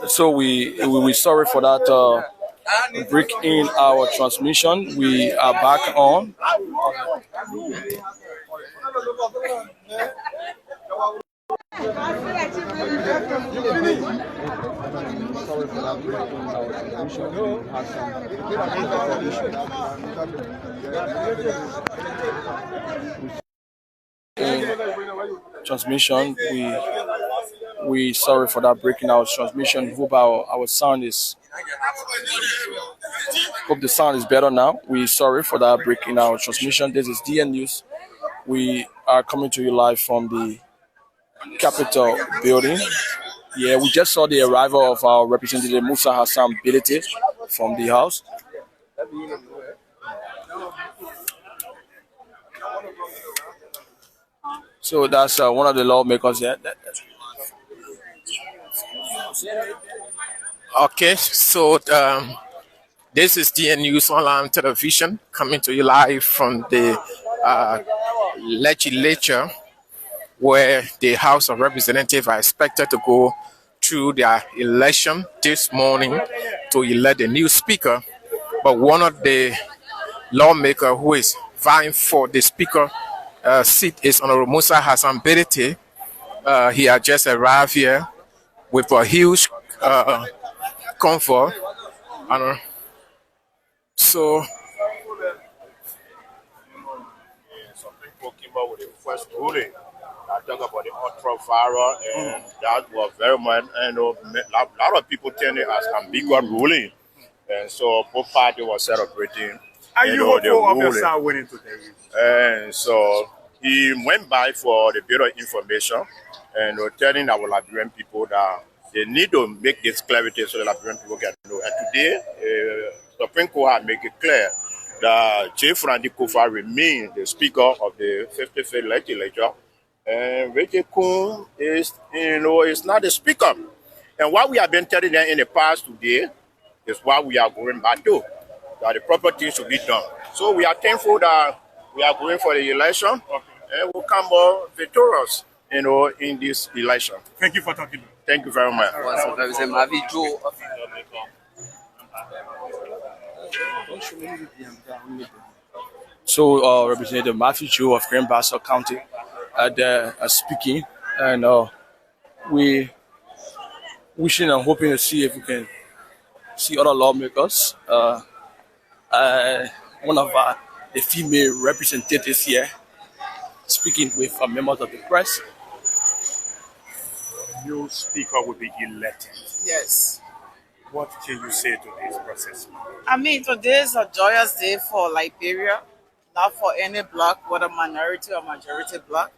So we sorry for that break in our transmission. We are back on. Sorry for that break in our transmission. We had some transmission. We sorry for that break in our transmission. Hope our sound is. Hope the sound is better now. We sorry for that break in our transmission. This is DN News. We are coming to you live from the Capitol building. Yeah, we just saw the arrival of our representative Musa Hassan Bilete from the house. So that's one of the lawmakers there. Okay, so this is DN News Online Television coming to you live from the legislature, where the House of Representatives are expected to go through their election this morning to elect a new speaker. But one of the lawmakers who is vying for the speaker seat is Honorable Musa Hassan Bilete. He had just arrived here with a huge convoy. So some people came up with the first ruling. I talk about the ultra-viral, and that was very much, and a lot of people tend it as ambiguous ruling. And so both parties were celebrating. Are you hopeful of your son winning today? And so he went by for the bit of information and telling our Liberian people that they need to make this clarity so the Liberian people can know. And today, Supreme Court had made it clear that J. Frandy Kofa remains the Speaker of the 55th Legislature. And Richie Kuhn is not the speaker. And what we have been telling them in the past today is what we are going back to, that the proper things should be done. So we are thankful that we are going for the election, and we'll come out victorious, in this election. Thank you for talking. Thank you very much. So Representative Matthew Joe of Grand Bassa County speaking, and we wishing and hoping to see if we can see other lawmakers. One of the female representatives here speaking with members of the press. New speaker will be elected. Yes. What can you say to this process? I mean, today is a joyous day for Liberia, not for any bloc, whether minority or majority bloc.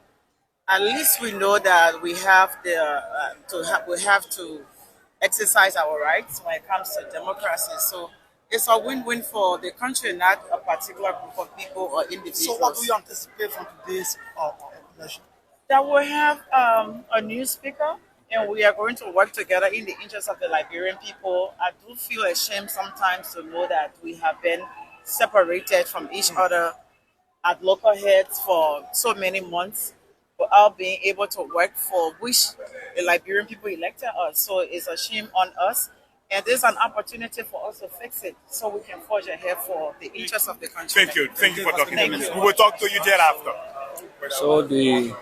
At least we know that we have to exercise our rights when it comes to democracy. So it's a win-win for the country, not a particular group of people or individuals. So what do you anticipate from today's election? That we'll have a new speaker, and we are going to work together in the interest of the Liberian people. I do feel ashamed sometimes to know that we have been separated from each other at local heads for so many months without being able to work for which the Liberian people elected us. So it's a shame on us. And there's an opportunity for us to fix it so we can forge ahead for the interest of the country. Thank you. Thank you for talking to me. We will talk to you thereafter. So the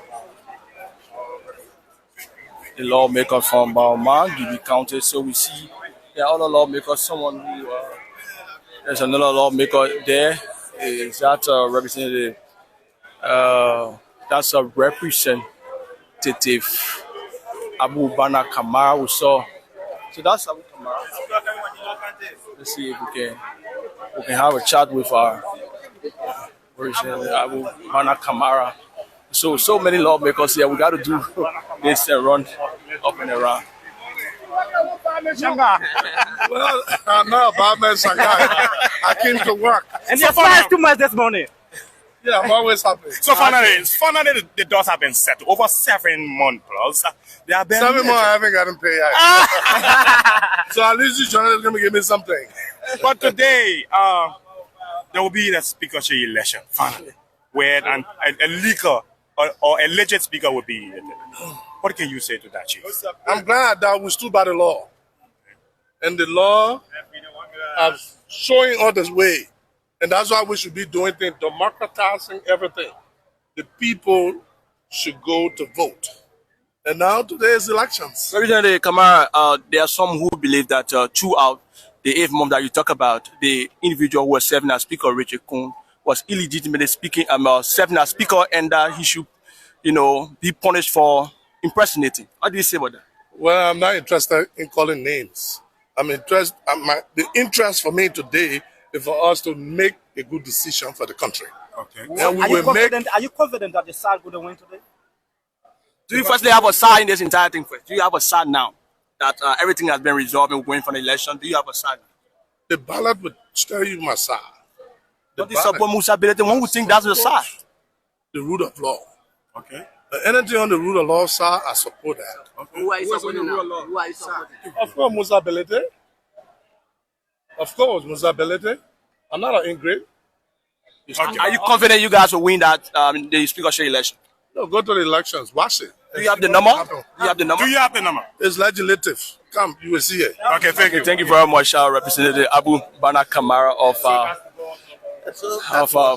lawmaker from Monrovia County. So we see there are other lawmakers. Someone who there's another lawmaker there. Is that representative? That's a representative Abu Bana Kamara. We saw. So that's Abu Kamara. Let's see if we can have a chat with our representative Abu Bana Kamara. So many lawmakers here. We got to do this and run up and around. Well, I'm not a bad man, Shanghai. I came to work. And you fast too much this morning. Yeah, I'm always happy. So finally, the doors have been set. Over 7 months plus. They have been 7 months, I haven't gotten paid yet. So at least the journalist is going to give me something. But today, there will be the speakership election, finally, where a leaker or a legit speaker will be elected. What can you say to that, Chief? I'm glad that we stood by the law. And the law is showing us the way. And that's why we should be doing things, democratizing everything. The people should go to vote. And now today is elections. Representative Kamara, there are some who believe that throughout the 8th month that you talk about, the individual who was serving as Speaker, Richard Kuhn, was illegitimately serving as Speaker, and that he should, be punished for impersonating. What do you say about that? Well, I'm not interested in calling names. The interest for me today is for us to make a good decision for the country. Okay. And Are you confident that the SAG would win today? Do you firstly have a side in this entire thing first? Do you have a side now that everything has been resolved and we're going for the election? Do you have a side? The ballot would tell you my side. Don't you support Musa Belete? One would think that's the side. The rule of law. Okay. Anything on the rule of law side, I support that. Okay. Who are you supporting now? Who are you supporting? Of course, Musa Belete. Of course, Musa Belete. I'm not an ingrate. Okay. Are you confident you guys will win that the speakership election? No, go to the elections. Watch it. Do you have the number? Do you have the number? Do you have the number? It's legislative. Come, you will see it. Okay, thank you. Thank you very much, Representative Abu Bana Kamara of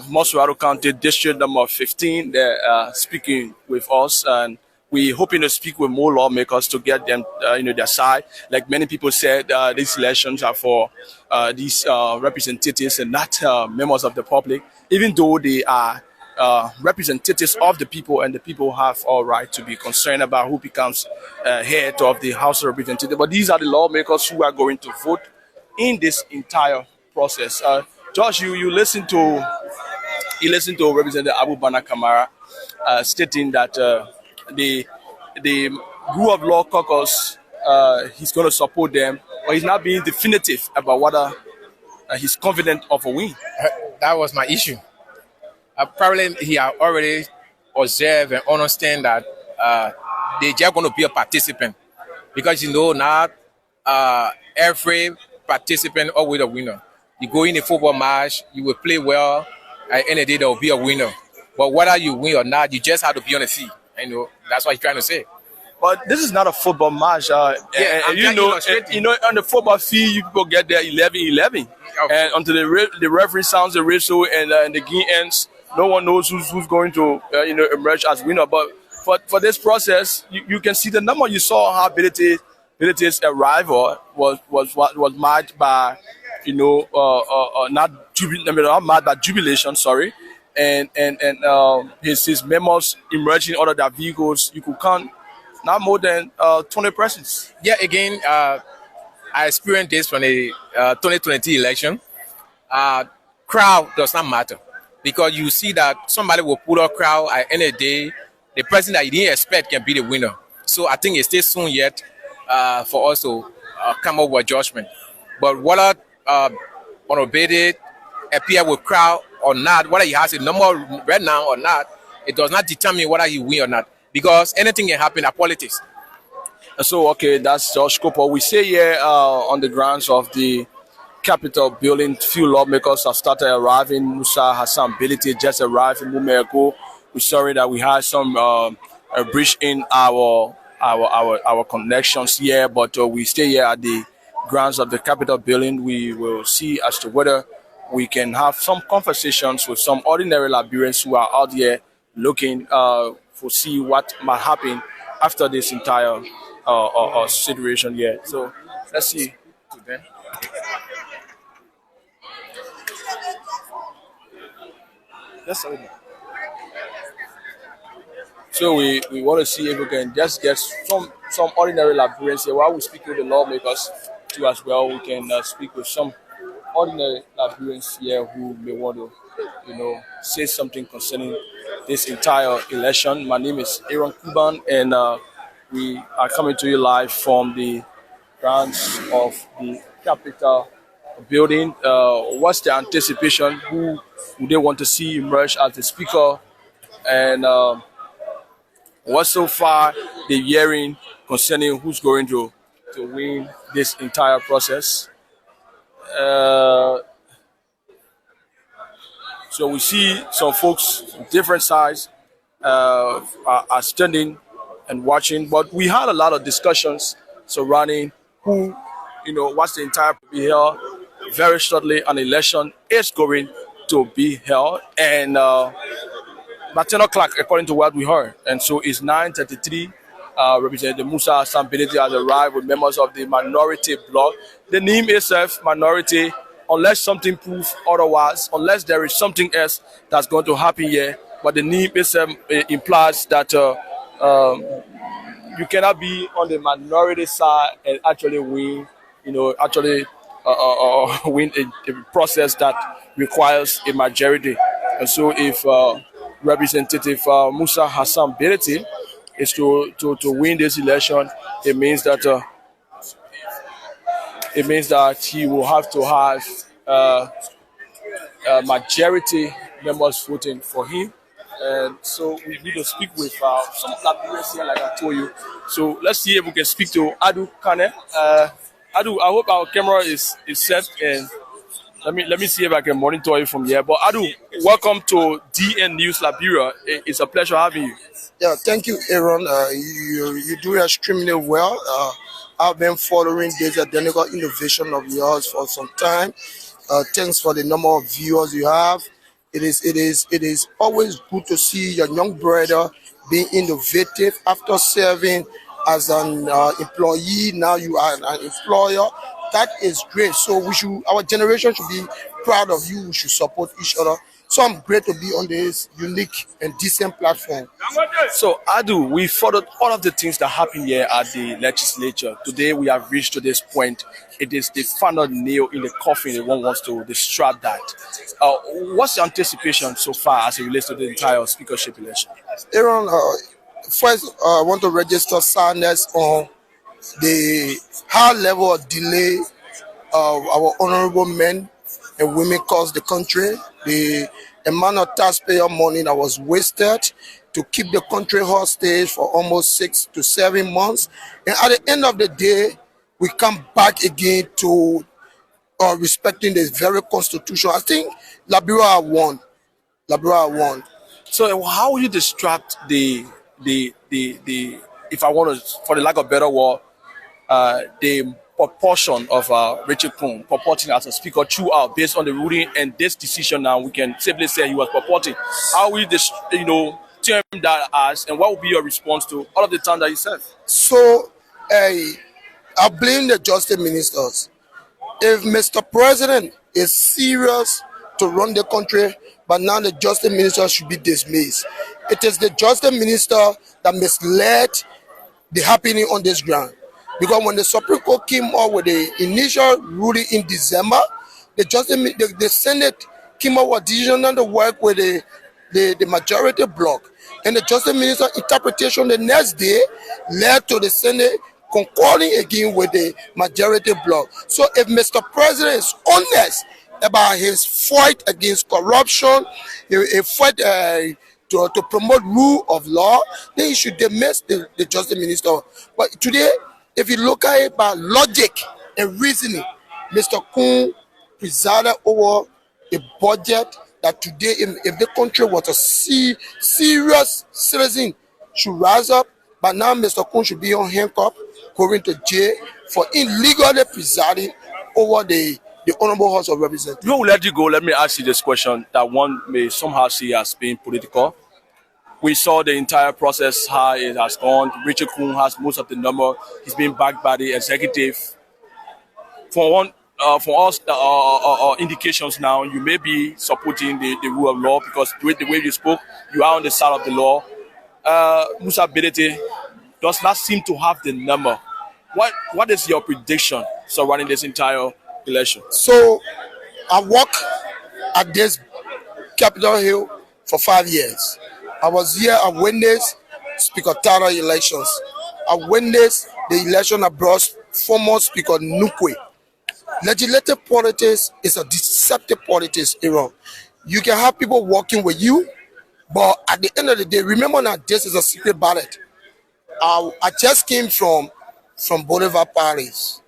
Monrovia County, District number 15. They're speaking with us, and we're hoping to speak with more lawmakers to get them, their side. Like many people said, these elections are for these representatives and not members of the public, even though they are representatives of the people, and the people have all right to be concerned about who becomes head of the House of Representatives. But these are the lawmakers who are going to vote in this entire process. Josh, you listen to Representative Abu Bana Kamara stating that the rule of law caucus, he's going to support them, but he's not being definitive about whether he's confident of a win. That was my issue. Probably he had already observed and understand that they're just going to be a participant, because not every participant always a winner. You go in a football match, you will play well, at the end of the day there will be a winner. But whether you win or not, you just have to be on the field. That's what he's trying to say. But this is not a football match. On the football field, you people get there 11-11. Okay. And until the referee sounds the whistle and the game ends, no one knows who's going to emerge as winner. But for this process, you can see the number. You saw how Belite's arrival was marked by not marked by jubilation. Sorry. And his members emerging out of their vehicles. You could count not more than 20 persons. Yeah, again, I experienced this from the 2020 election. Crowd does not matter, because you see that somebody will put a crowd at any day. The person that you didn't expect can be the winner. So I think it's still soon yet for us to come up with a judgment. But whether Monrovia appear with crowd or not, whether he has a number right now or not, it does not determine whether he win or not, because anything can happen in politics. So, okay, that's Josh Cooper. We say here on the grounds of the Capitol building, few lawmakers have started arriving. Musa Hassan Belite just arrived a moment ago. We're sorry that we had some a breach in our connections here, but we stay here at the grounds of the Capitol building. We will see as to whether we can have some conversations with some ordinary Liberians who are out here looking to see what might happen after this entire situation here. So let's see. Yes, sir. So we want to see if we can just get some ordinary Liberians here. While we speak with the lawmakers too as well, we can speak with some ordinary Liberians here who may want to, say something concerning this entire election. My name is Aaron Kuban, and we are coming to you live from the grounds of the Capitol building. What's the anticipation? Who they want to see emerge as the speaker? And what so far the hearing concerning who's going to win this entire process? So we see some folks from different sides are standing and watching, but we had a lot of discussions surrounding who, what's the entire be held. Very shortly, an election is going to be held, and by 10 o'clock, according to what we heard. And so it's 9:33. Representative Musa Sambiniti has arrived with members of the minority bloc. The name itself, minority, unless something proves otherwise, unless there is something else that's going to happen here. But the name itself implies that you cannot be on the minority side and actually win, win a process that requires a majority. And so if Representative Musa Hassan Bereti is to win this election, it means that he will have to have majority members voting for him. And so we need to speak with some Liberians here, like I told you. So let's see if we can speak to Adu Kane. Adu, I hope our camera is set, and let me see if I can monitor you from here. But Adu, welcome to DN News Liberia. It's a pleasure having you. Yeah, thank you, Aaron. You do extremely well. I've been following this identical innovation of yours for some time. Thanks for the number of viewers you have. It is always good to see your young brother being innovative after serving as an employee. Now you are an employer. That is great. So our generation should be proud of you. We should support each other. So I'm great to be on this unique and decent platform. So Adu, we followed all of the things that happened here at the legislature. Today we have reached to this point. It is the final nail in the coffin. The one wants to distract that. What's your anticipation so far as it relates to the entire speakership election? Aaron, first I want to register sadness on the high level of delay our honorable men and women caused the country. The amount of taxpayer money that was wasted to keep the country hostage for almost 6 to 7 months. And at the end of the day, we come back again to respecting the very constitution. I think Liberia won. So how will you distract the if I want to, for the lack of better word, the proportion of Richard Kuhn purporting as a speaker throughout based on the ruling and this decision? Now we can simply say he was purporting. How will you term that as, and what will be your response to all of the time that he said? So I blame the justice ministers. If Mr. President is serious to run the country, but now the justice minister should be dismissed. It is the justice minister that misled the happening on this ground. Because when the Supreme Court came up with the initial ruling in December, the Senate came up with a decision not to work with the majority bloc. And the justice minister interpretation the next day led to the Senate concurring again with the majority bloc. So if Mr. President is honest about his fight against corruption, a fight to promote rule of law, then he should dismiss the justice minister. But today, if you look at it by logic and reasoning, Mr. Kuhn presided over a budget that today, if the country was a serious citizen, should rise up. But now Mr. Kuhn should be on handcuff, going to jail for illegally presiding over the Honorable House of Representatives. We will let you go. Let me ask you this question that one may somehow see as being political. We saw the entire process, how it has gone. Richard Kuhn has most of the number. He's been backed by the executive. From all indications now, you may be supporting the rule of law because with the way you spoke, you are on the side of the law. Musa Bereti does not seem to have the number. What is your prediction surrounding this entire election? So, I work at this Capitol Hill for 5 years. I was here at witnessed Speaker Tara elections. I witnessed the election that brought former Speaker Nukwe. Legislative politics is a deceptive politics, Aaron. You can have people working with you, but at the end of the day, remember that this is a secret ballot. I just came from Boulevard, Paris.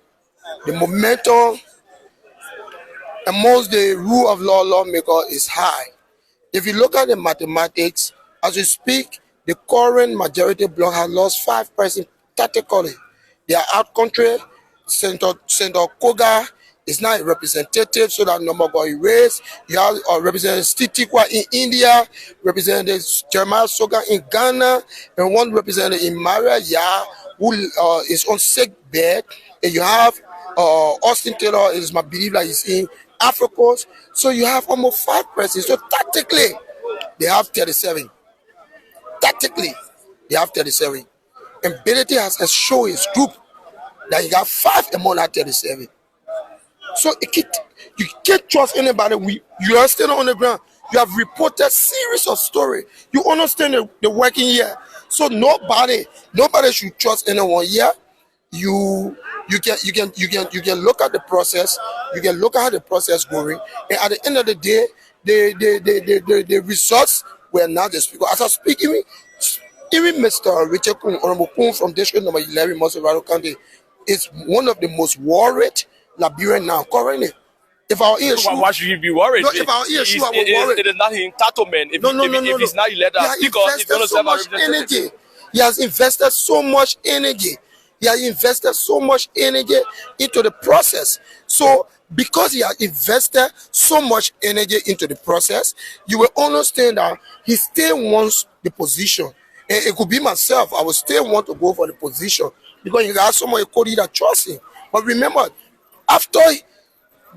The momentum amongst the rule of law lawmaker is high. If you look at the mathematics, as we speak, the current majority bloc has lost 5% tactically. They are out country. Senator Koga is not a representative, so that number got erased. You have Representative Stitikwa in India, Representative Jeremiah Soga in Ghana, and one representative in Maria Ya, who is on sick bed. And you have Austin Taylor, is my belief that he's in Africa. So you have almost 5%. So tactically, they have 37. Tactically, they have 37. And Benedict has shown his group that he got 5 among that 37. So you can't trust anybody. You are still on the ground. You have reported series of stories. You understand the working here. So nobody should trust anyone here. You can look at the process. You can look at how the process going. And at the end of the day, the results were not the speaker. As I speak, even Mr. Richard Kun, Honorable Kun from District Number 11, Monrovia County, is one of the most worried Liberian now currently. If our issue, why should he be worried? No, if our issue, I was worried. It is not his entitlement. If he's not elected speaker, he's going to serve as representative. He has invested so much energy. He has invested so much energy into the process. So because he has invested so much energy into the process, you will understand that he still wants the position. And it could be myself. I would still want to go for the position because you got someone that trusts him. But remember, after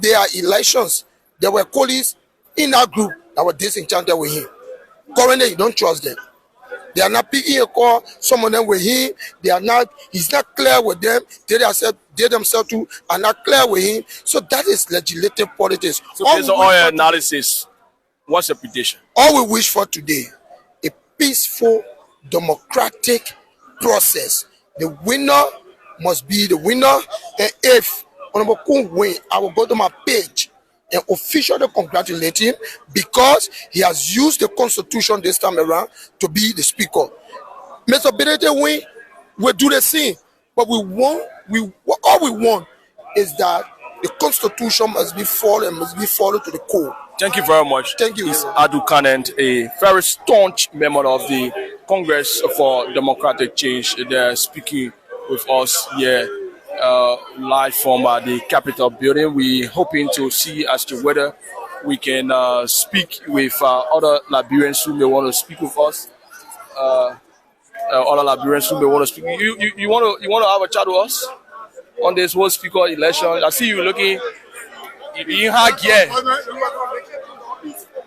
there are elections, there were colleagues in that group that were disenchanted with him. Currently, you don't trust them. They are not picking a call. Some of them with him. He's not clear with them. They themselves too are not clear with him. So that is legislative politics. So based on all your analysis, what's your prediction? All we wish for today, a peaceful, democratic process. The winner must be the winner. And if Honorable Kun win, I will go to my page and officially congratulate him because he has used the constitution this time around to be the speaker. Mr. Benedict win, we'll do the same. But all we want is that the constitution must be followed and must be followed to the core. Thank you very much. Thank you. It's Adu Kanent, a very staunch member of the Congress for Democratic Change. They're speaking with us here live from the Capitol building. We're hoping to see as to whether we can speak with other Liberians who may want to speak with us. Other Liberians who may want to speak. You want to have a chat with us on this whole speaker election? I see you looking. You have gear.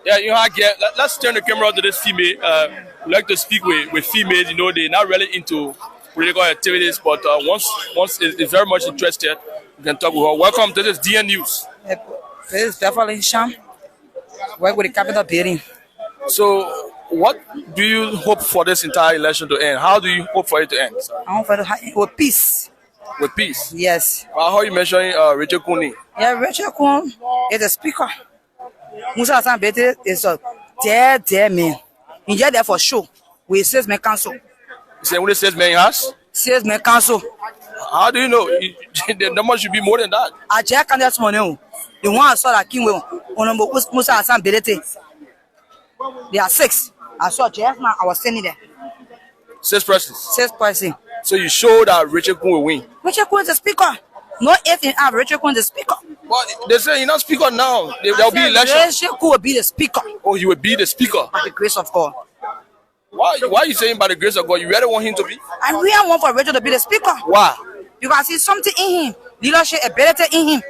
Yeah, you have gear. Let's turn the camera to this female. We like to speak with females. You know, they're not really into political activities, but once is very much interested, we can talk with her. Welcome to this DN News. This is definitely Sham. Work with the Capitol building. So, what do you hope for this entire election to end? How do you hope for it to end? I hope for it with peace. With peace? Yes. How are you mentioning Richard Kuni? Yeah, Richard Kun is the speaker. Musa Hassan Bete is a dear man. He's there for sure. We 6-man council. You say only 6 men in house? 6-man council. How do you know? The number should be more than that. I check on this morning. The one I saw that came with Musa Hassan Bete. There are 6. I saw just now. I was standing there. 6 persons. 6 persons. So you show that Richard Kun will win. Richard Kun is the speaker. No if in have Richard Kun is the speaker. But they say he's not speaker now. There will be election. Richard Kun will be the speaker. Oh, he will be the speaker. By the grace of God. Why are you saying by the grace of God? You really want him to be? I really want for Richard to be the speaker. Why? Because I see something in him. Leadership ability in him.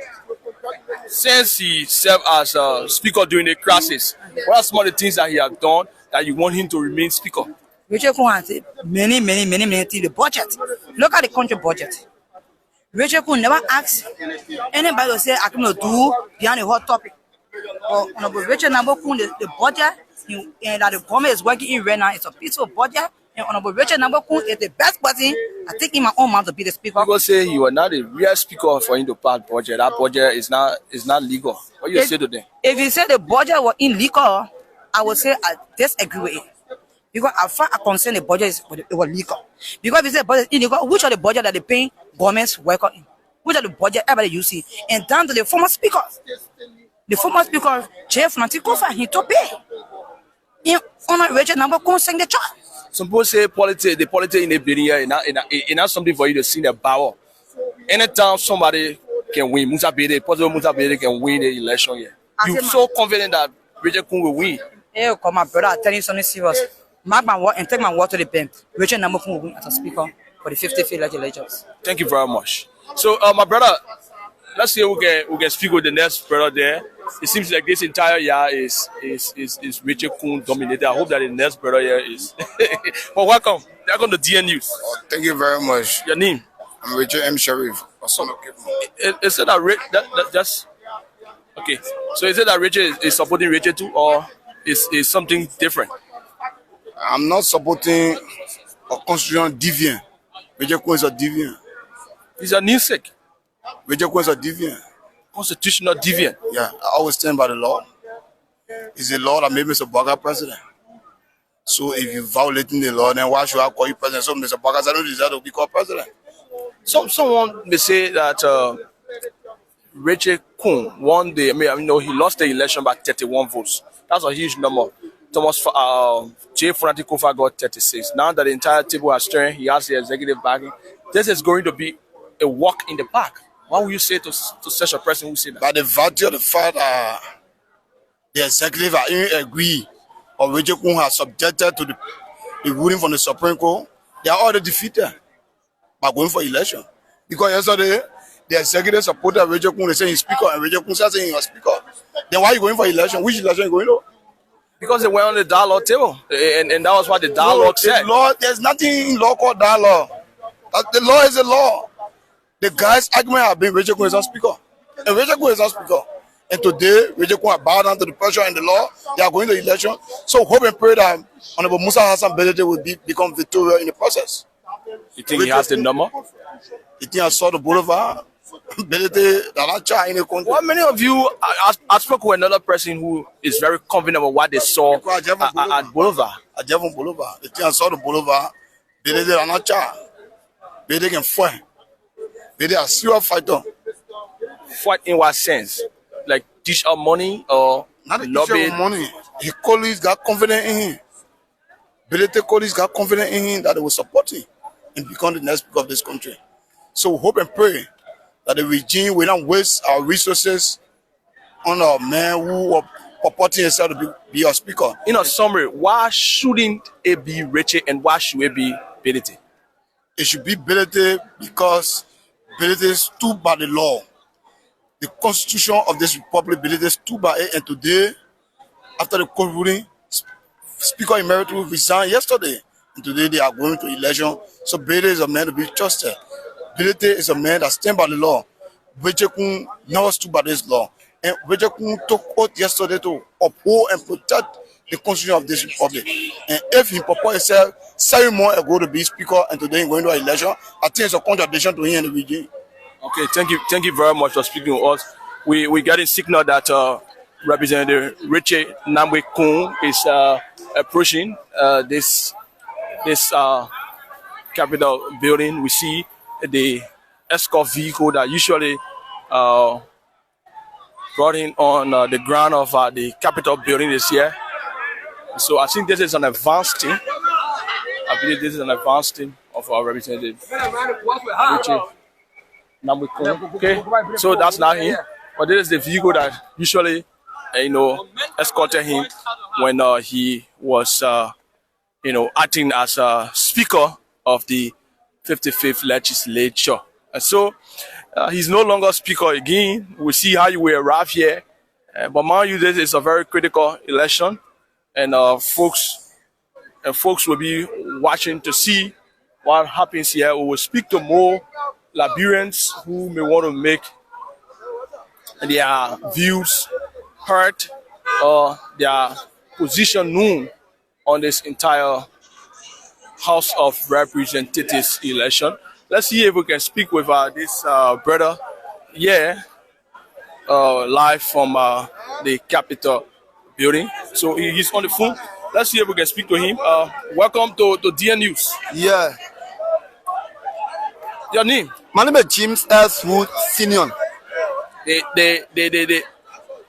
Since he served as speaker during the crisis, what are some of the things that he has done that you want him to remain speaker? Richard Kun has many things. The budget. Look at the country budget. Richard Kun never asked anybody to say I can do behind a hot topic. But Richard Kun, the budget and that the government is working in right now, it's a peaceful budget And Honorable Richard Nambokun is the best person. I take in my own mouth to be the speaker. People say you are not a real speaker for him to pass budget. That budget is not legal. What you say to them? If you say the budget was illegal, I would say I disagree with it. Because as far as concerned, the budget it was legal. Because if you say the budget is illegal, which are the budget that they pay governments worker in? Which are the budget everybody you see? And down to the former speaker. The former speaker, Jeff Nantikofa, he to pay. In Honorable Richard Nambokun sang the chart. Some people say the politics in Liberia is not something for you to see the power. Anytime somebody can win, Possible Musa Bede can win the election here. You're so confident that Richard Kun will win. Hey, come my brother, I'm telling you something serious. Mark my word and take my word to the pen. Richard Nambokun will win as a speaker for the 55th legislatures. Thank you very much. So, my brother, let's see we can speak with the next brother there. It seems like this entire year is Richard Kun dominated. I hope that the next brother here is. Well, welcome to DN News. Oh, thank you very much. Your name? I'm Richard M. Sharif. Is it that just okay? So is it that Richard is supporting Richard too, or is something different? I'm not supporting a constitutional deviant. Richard Kun is a deviant. He's a new sick. Richard Kun is a deviant. Constitutional deviant. Yeah, I always stand by the law. It's the law that made Mr. Baga president. So if you're violating the law, then why should I call you president? So Mr. Baga doesn't deserve to be called president. Someone may say that Richard Kun won the. He lost the election by 31 votes. That's a huge number. Thomas J. Franatikofa got 36. Now that the entire table has turned, he has the executive backing. This is going to be a walk in the park. What would you say to such a person who say that? By the virtue of the fact that the executive are in agree or Richard Kun has subjected to the ruling from the Supreme Court, they are already defeated by going for election. Because yesterday, the executive supported Richard Kun, they say he's speaker, and Richard Kun says he's a speaker. Then why are you going for election? Which election are you going to? Because they were on the dialogue table, and that was what the dialogue said. Law, there's nothing in law called dialogue. The law is the law. The guy's argument has been Richard Kun is not speaker. And Richard Kun is not speaker. And today, Richard Kun has bowed down to the pressure and the law. They are going to election. So hope and pray that Honorable Musa Hassan Belete will become victorious in the process. You think he has the number? You think I saw the boulevard? Belete, well, many of you, I spoke with another person who is very confident about what they saw at Boulevard. At Jevon Boulevard. You think I saw the boulevard? Belete, I'm not sure. Belete can fight. They are serious fighter. Fight in what sense? Like dish out money or not lobby? Money. His colleagues got confidence in him. Belete colleagues got confidence in him that they will support him and become the next speaker of this country. So we hope and pray that the regime will not waste our resources on a man who are purporting himself to be our speaker. In a summary, why shouldn't it be Richard and why should it be Belete? It should be Belete because Belete stood by the law. The constitution of this republic, Belete stood by it, and today, after the court ruling, Speaker Emeritus resigned yesterday, and today they are going to election. So Belete is a man to be trusted. Belete is a man that stands by the law. Richard Kun never stood by this law. And Richard Kun took oath yesterday to uphold and protect the constitution of this republic. And if he proposed himself 7 months ago to be speaker and today going to an election, I think it's a contradiction to him and the regime. Okay, thank you very much for speaking to us. We got a signal that Representative Richard Nambokun is approaching this Capitol building. We see the escort vehicle that usually brought in on the ground of the Capitol building this year. So I think this is an advanced team. I believe this is an advanced team of our representative Richard Nambokun. Okay, so that's not him, but this is the vehicle that usually, escorted him when he was, acting as a speaker of the 55th legislature. And so he's no longer speaker again. We'll see how you will arrive here. But mind you, this is a very critical election, and folks will be watching to see what happens here. We will speak to more Liberians who may want to make their views heard or their position known on this entire House of Representatives election. Let's see if we can speak with this brother. Yeah, live from the Capitol building. So he's on the phone. Let's see if we can speak to him. Welcome to DN News. Yeah. Your name? My name is James S. Wood Senior.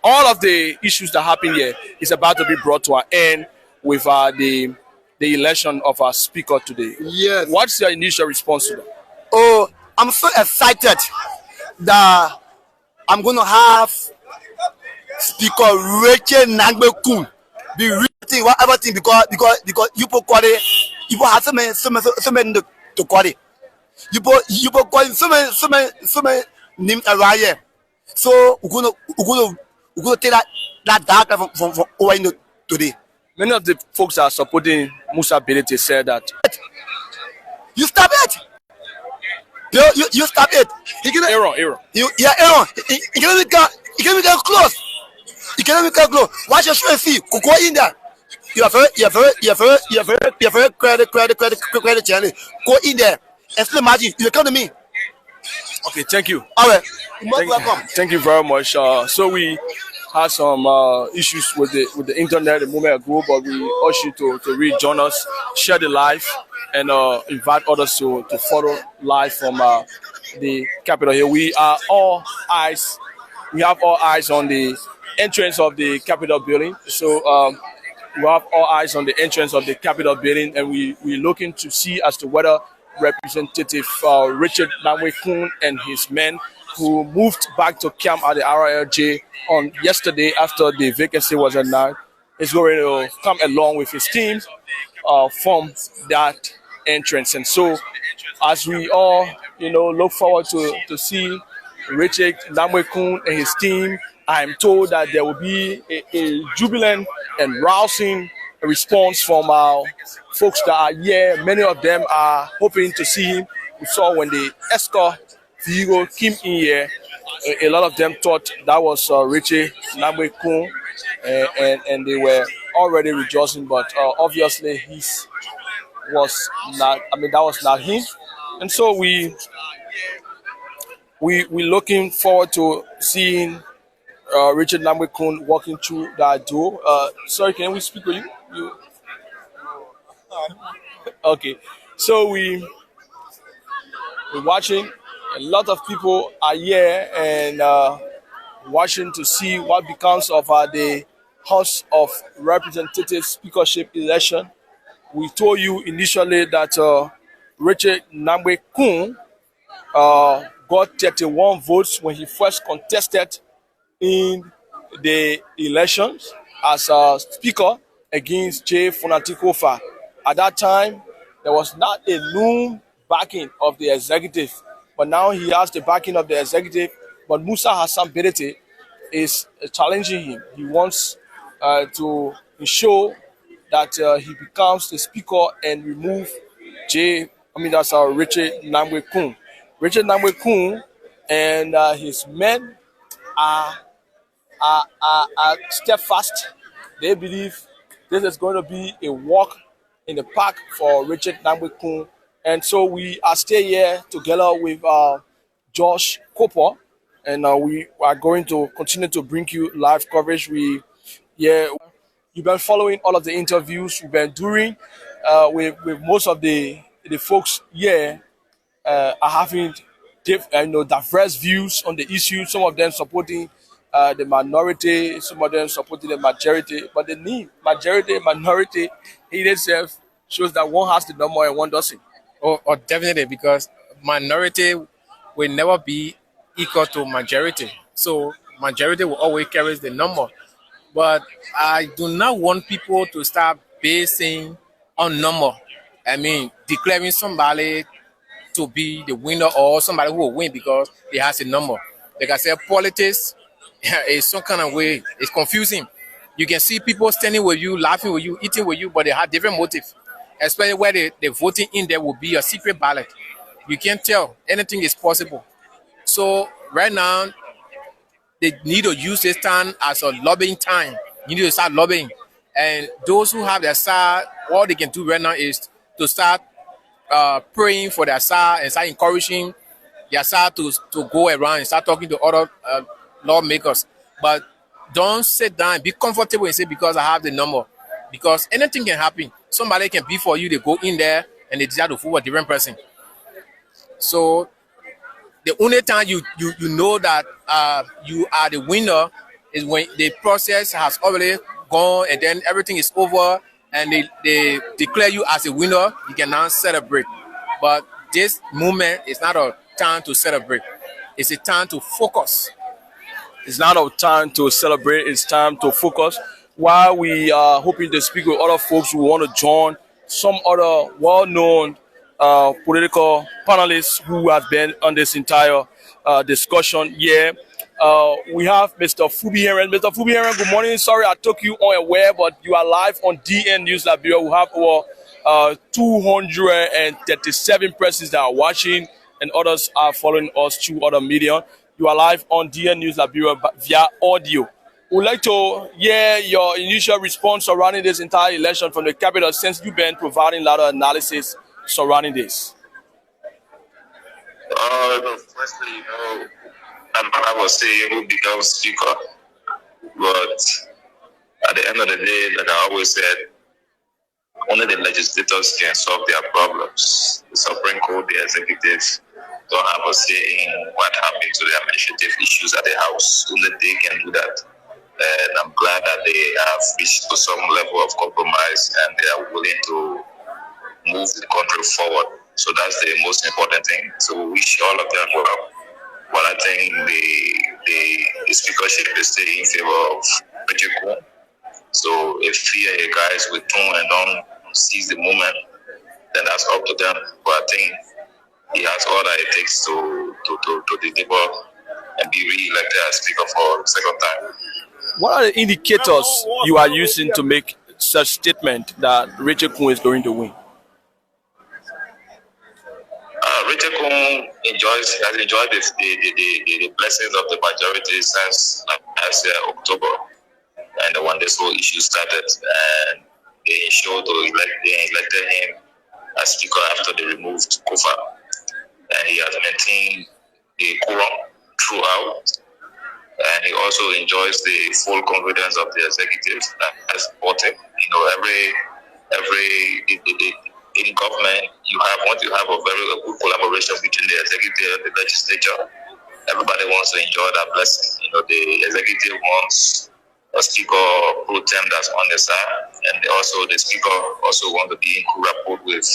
All of the issues that happen here is about to be brought to an end with the election of our speaker today. Yes. What's your initial response to that? Oh, I'm so excited that I'm going to have Speaker Rachel Nangbe-Kun be reading whatever thing because you put quality, you have so many to quality. You put quality so many names around here. So we're gonna take that dark from over into today. Many of the folks that are supporting Musa Belete said that. You stop it. You stop it. Aaron. Yeah, Aaron. He can't even get close. He can't even get close. Watch your show and see. Go in there. You are very credit challenge. Go in there. Explain magic. You come to me. Okay, thank you. All right. Welcome. Thank you very much. So we had some issues with the internet a moment ago, but we urge you to rejoin us, share the live, and invite others to follow live from the Capitol here. We have all eyes on the entrance of the Capitol building. So we have all eyes on the entrance of the Capitol building, and we're looking to see as to whether Representative Richard Nangbe-Kun and his men who moved back to camp at the RLJ on yesterday after the vacancy was announced is going to come along with his team from that entrance. And so as we all, look forward to see Richard Nangbe-Kun and his team, I'm told that there will be a jubilant and rousing response from our folks that are here. Many of them are hoping to see him. We saw when the escort vehicle came in here, a lot of them thought that was Richie Nangbe-Kun, and they were already rejoicing, but obviously that was not him. And so we looking forward to seeing Richard Nangbe-Kun walking through that door. Sorry, can we speak with you? Okay, so we're watching. A lot of people are here and watching to see what becomes of the House of Representatives speakership election. We told you initially that Richard Nangbe-Kun got 31 votes when he first contested in the elections as a speaker against J. Funatikofa. At that time, there was not a known backing of the executive, but now he has the backing of the executive. But Musa Hassan Belete is challenging him. He wants to ensure that he becomes the speaker and remove Richard Nangbe-Kun. Richard Nangbe-Kun and his men are steadfast. They believe this is going to be a walk in the park for Richard Nangbe-Kun. And so we are staying here together with Josh Cooper, and we are going to continue to bring you live coverage. You've been following all of the interviews we've been doing with most of the folks here are having diverse views on the issue. Some of them supporting the minority, some of them supporting the majority. But the need majority, minority, in itself shows that one has the number and one doesn't. Or definitely, because minority will never be equal to majority. So majority will always carry the number. But I do not want people to start basing on number. I mean, declaring somebody to be the winner or somebody who will win because he has a number. Like I said, politics is some kind of way, it's confusing. You can see people standing with you, laughing with you, eating with you, but they have different motives. Especially where the voting in there will be a secret ballot. You can't tell. Anything is possible. So right now, they need to use this time as a lobbying time. You need to start lobbying. And those who have their side, all they can do right now is to start praying for their side and start encouraging their side to go around and start talking to other lawmakers. But don't sit down and be comfortable and say, because I have the number. Because anything can happen. Somebody can be for you, they go in there and they decide to vote for a different person. So the only time you know that you are the winner is when the process has already gone and then everything is over and they declare you as a winner. You can now celebrate. But this moment is not a time to celebrate. It's a time to focus. It's not a time to celebrate. It's time to focus. While we are hoping to speak with other folks who want to join, some other well-known political panelists who have been on this entire discussion here. We have Mr. Fubi Heron. Mr. Fubi Heron, good morning. Sorry I took you unaware, but you are live on DN News Liberia. We have over 237 persons that are watching, and others are following us through other media. You are live on DN News Liberia via audio. We'd like to hear your initial response surrounding this entire election from the capital, since you've been providing a lot of analysis surrounding this. Firstly, I'm not able to say who becomes speaker, but at the end of the day, like I always said, only the legislators can solve their problems. The Supreme Court, the executives, don't have a say in what happened to the administrative issues at the House. Only they can do that. And I'm glad that they have reached to some level of compromise and they are willing to move the country forward. So that's the most important thing. So we wish all of them well. But I think the speakership is still in favor of Richard Kuhn. So if you guys with Kuhn and don't seize the moment, then that's up to them. But I think he has all that it takes to deliver and be re-elected as speaker for the second time. What are the indicators you are using to make such statement that Richard Kuhn is going to win? Richard Kuhn has enjoyed the blessings of the majority since last year, October, and when this whole issue started, and they ensured they elected him as speaker after they removed Kofa, and he has maintained the quorum throughout. And he also enjoys the full confidence of the executive that has supported. You know, in government, once you have a very good collaboration between the executive and the legislature, everybody wants to enjoy that blessing. You know, the executive wants a speaker pro tem that's on the side, and also the speaker also wants to be in good rapport with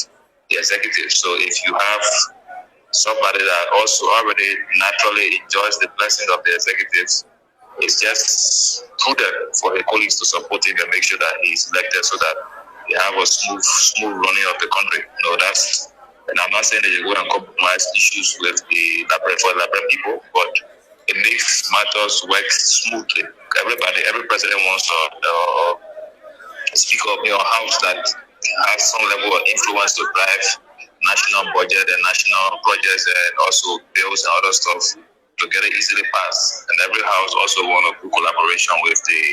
the executive. So if you have somebody that also already naturally enjoys the blessing of the executives, it's just prudent for the colleagues to support him and make sure that he's elected so that they have a smooth running of the country. You know, and I'm not saying that you go and compromise issues with the Liberian people, but it makes matters work smoothly. Every president wants a speaker of your house that has some level of influence to drive national budget and national projects and also bills and other stuff to get it easily passed. And every house also want a good collaboration with the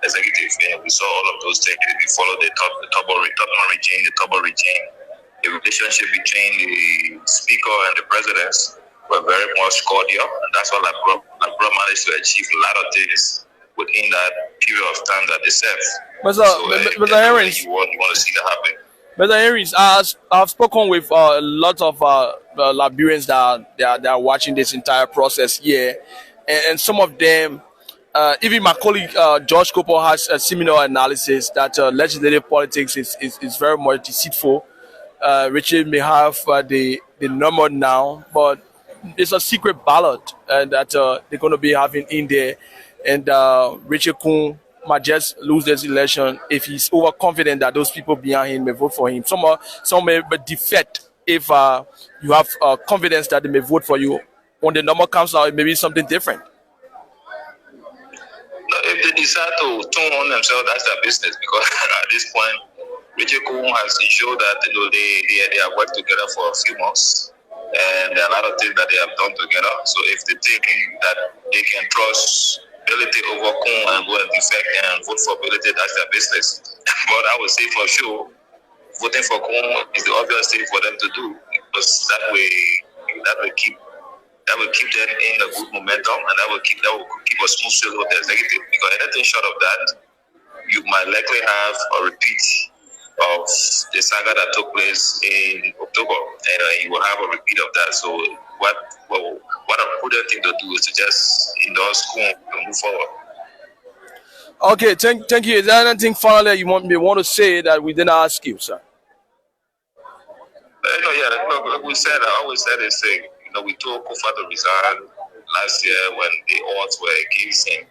executive. And we saw all of those things. We followed the Tubman regime. The relationship between the speaker and the presidents were very much cordial. And that's what Labro managed to achieve a lot of things within that period of time that they served. Mr. Harris, you want to see that happen. Mr. Harris, I've spoken with a lot of Liberians that are watching this entire process here, and some of them, even my colleague George Cooper has a similar analysis that legislative politics is very much deceitful. Richard may have the number now, but it's a secret ballot that they're going to be having in there, and Richard Kuhn might just lose this election if he's overconfident that those people behind him may vote for him. Some may defect if you have confidence that they may vote for you. When the number comes out, it may be something different. No, if they decide to turn on themselves, that's their business. Because at this point, Richard Kuhn has ensured that they have worked together for a few months, and there are a lot of things that they have done together. So if they think that they can trust ability over Kuhn and go and defect and vote for ability, that's their business. But I would say for sure, voting for Kun is the obvious thing for them to do, because that will keep them in a good momentum, and that will keep a smooth sail of the executive. Because anything short of that, you might likely have a repeat of the saga that took place in October, and you will have a repeat of that. So what a prudent thing to do is to just endorse Kun and move forward. Okay, thank you. Is there anything finally you want to say that we didn't ask you, sir? Like we said, I always said this thing. We told Kofa to resign last year when the odds were against him.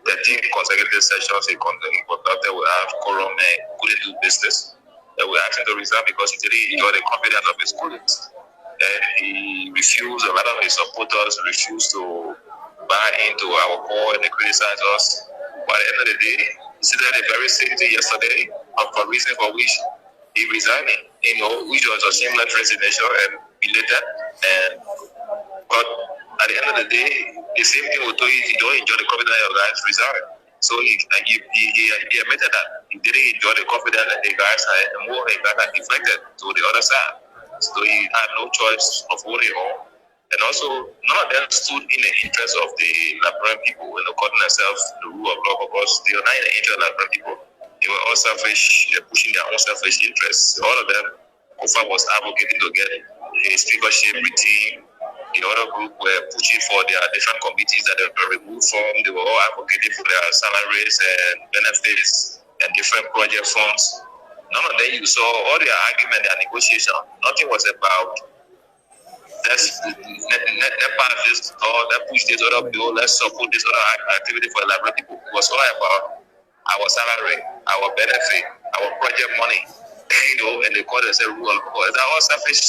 13 consecutive sessions he conducted, we have quorum and couldn't do business. We asked him to resign because he didn't enjoy the confidence of his colleagues. And he refused, a lot of his supporters refused to buy into our call and they criticized us. But at the end of the day, he said the very same thing yesterday for reason for which he resigned, which was a shameless resignation and belated. But at the end of the day, the same thing will tell you, if you don't enjoy the confidence of your guys, resign. So he admitted that he didn't enjoy the confidence that the guys had, and more he got deflected to the other side. So he had no choice of holding on. And also, none of them stood in the interest of the Liberian people when according themselves the rule of law, because they were not in the interest of Liberian people. They were all selfish, pushing their own selfish interests. All of them, Kofa was advocating to get a speakership routine. The other group were pushing for their different committees that they were removed from. They were all advocating for their salaries and benefits and different project funds. None of them, you saw all their argument, their negotiation. Nothing was about let's pass this or let's push this other bill, let's support this other activity for Liberian people. It was all about our salary, our benefit, our project money, and they call themselves rule of law. They're all selfish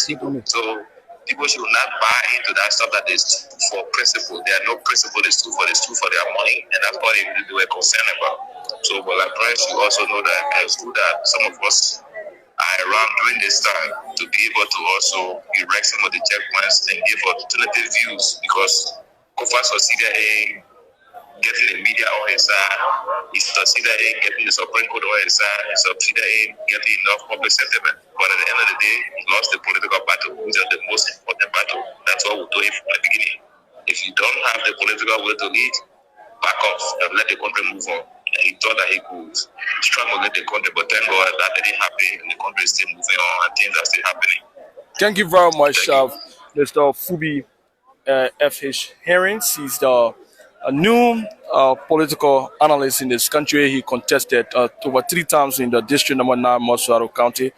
people. So people should not buy into that stuff that is for principle. There are no principle, it's true for their money, and that's all they were concerned about. So, but like friends, you also know that it's true that some of us are around during this time to be able to also erect some of the checkpoints and give alternative views, because Kofa succeeded in getting the media on his side, he succeeded in getting the Supreme Court on his side, he succeeded in getting enough public sentiment. But at the end of the day, he lost the political battle, which is the most important battle. That's what we told him from the beginning. If you don't have the political will to lead, back off and let the country move on. And he thought that he could strangulate the country, but thank God that didn't happen, and the country is still moving on, and things are still happening. Thank you very much, Mr. Fubi F.H. Herrings. He's the new political analyst in this country. He contested over 3 times in the district number 9, Monrovia County.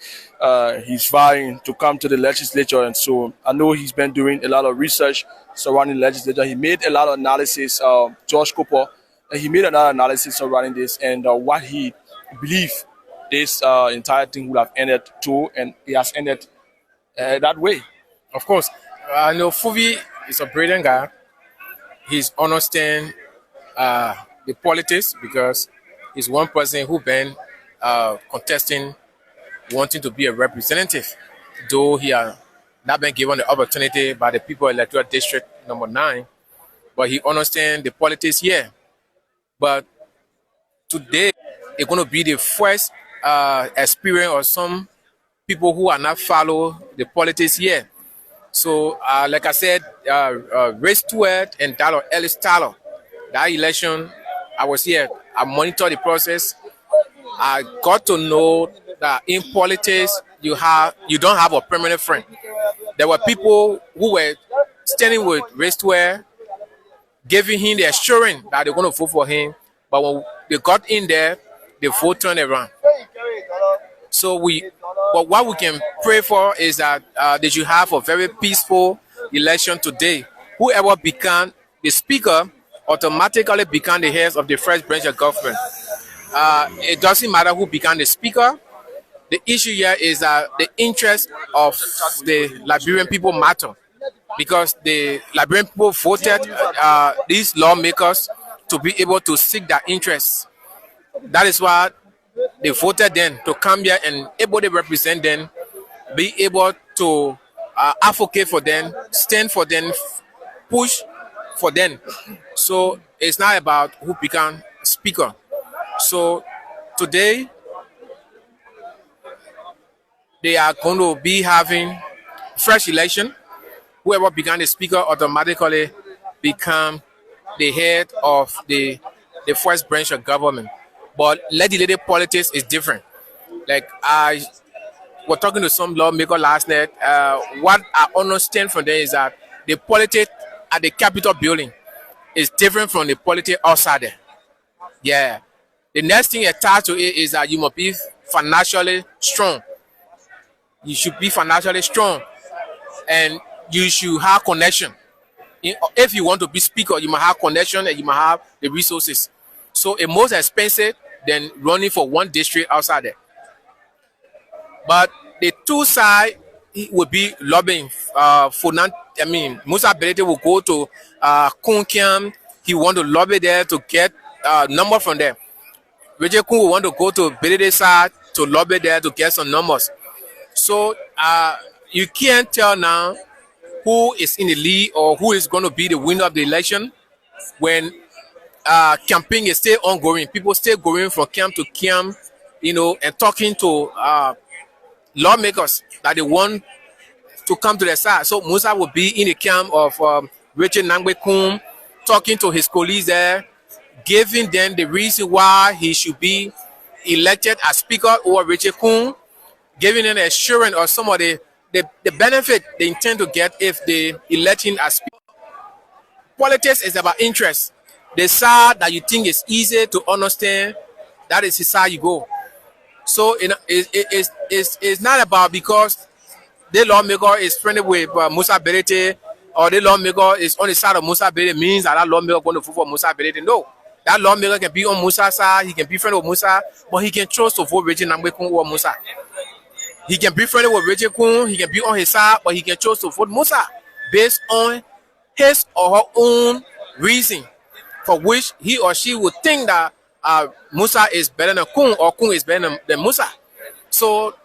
He's vying to come to the legislature, and so I know he's been doing a lot of research surrounding the legislature. He made a lot of analysis, George Cooper, and he made another analysis surrounding this and what he believes this entire thing would have ended to, and it has ended that way. Of course, I know Fubi is a brilliant guy. He's understand the politics, because he's one person who been contesting, wanting to be a representative, though he has not been given the opportunity by the people electoral district number 9, but he understands the politics here. But today, it's going to be the first experience of some people who are not follow the politics here. So, like I said, Ray Stewart and Ellis Tyler, that election, I was here, I monitored the process. I got to know that in politics, you don't have a permanent friend. There were people who were standing with Ray Stewart, giving him the assurance that they're going to vote for him, but when they got in there, the vote turned around. So but what we can pray for is that they should have a very peaceful election today. Whoever become the speaker automatically become the heads of the first branch of government. It doesn't matter who become the speaker. The issue here is that the interest of the Liberian people matter, because the Liberian people voted these lawmakers to be able to seek their interests. That is why they voted them to come here and able to represent them, be able to advocate for them, stand for them, push for them. So it's not about who become speaker. So today, they are going to be having fresh election. Whoever began the speaker automatically become the head of the first branch of government. But legislative politics is different. Like I was talking to some lawmaker last night. What I understand from them is that the politics at the Capitol building is different from the politics outside there. Yeah. The next thing attached to it is that you must be financially strong. You should be financially strong, and you should have connection. If you want to be speaker, you must have connection and you must have the resources. So it's more expensive than running for one district outside there. But the two sides will be lobbying for non. I mean, Musa Belete will go to Kunkiam. He want to lobby there to get number from them. Richard Kun will want to go to Belete side to lobby there to get some numbers. So you can't tell now who is in the lead or who is going to be the winner of the election when campaign is still ongoing. People still going from camp to camp, and talking to lawmakers that they want to come to their side. So Musa will be in the camp of Richard Nangbe-Kun, talking to his colleagues there, giving them the reason why he should be elected as speaker over Richard Kun, giving them the assurance or some of the benefit they intend to get if they elect him as speaker. Politics is about interest. The side that you think is easy to understand, that is the side you go. So it's not about because the lawmaker is friendly with Musa Belete or the lawmaker is on the side of Musa Belete means that lawmaker going to vote for Musa Belete. No. That lawmaker can be on Musa's side, he can be friendly with Musa, but he can choose to vote Richard Nangbe-Kun or Musa. He can be friendly with Richard Kun, he can be on his side, but he can choose to vote Musa based on his or her own reason for which he or she would think that Musa is better than Kun or Kun is better than Musa. So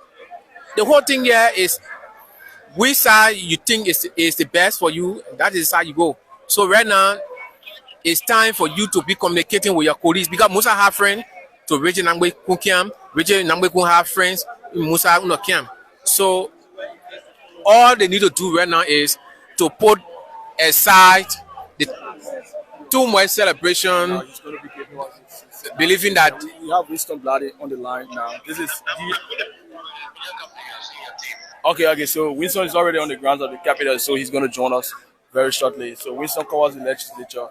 the whole thing here is which side you think is the best for you, that is the side you go. So right now, it's time for you to be communicating with your colleagues because Musa have friends to Richard Nangbe-Kun camp, Richard Nangbe-Kun have friends in Musa Uno camp. So all they need to do right now is to put aside the too much celebration, believing that we have Winston Bloody on the line now. This is okay. So Winston is already on the grounds of the Capitol, so he's going to join us very shortly. So Winston covers the legislature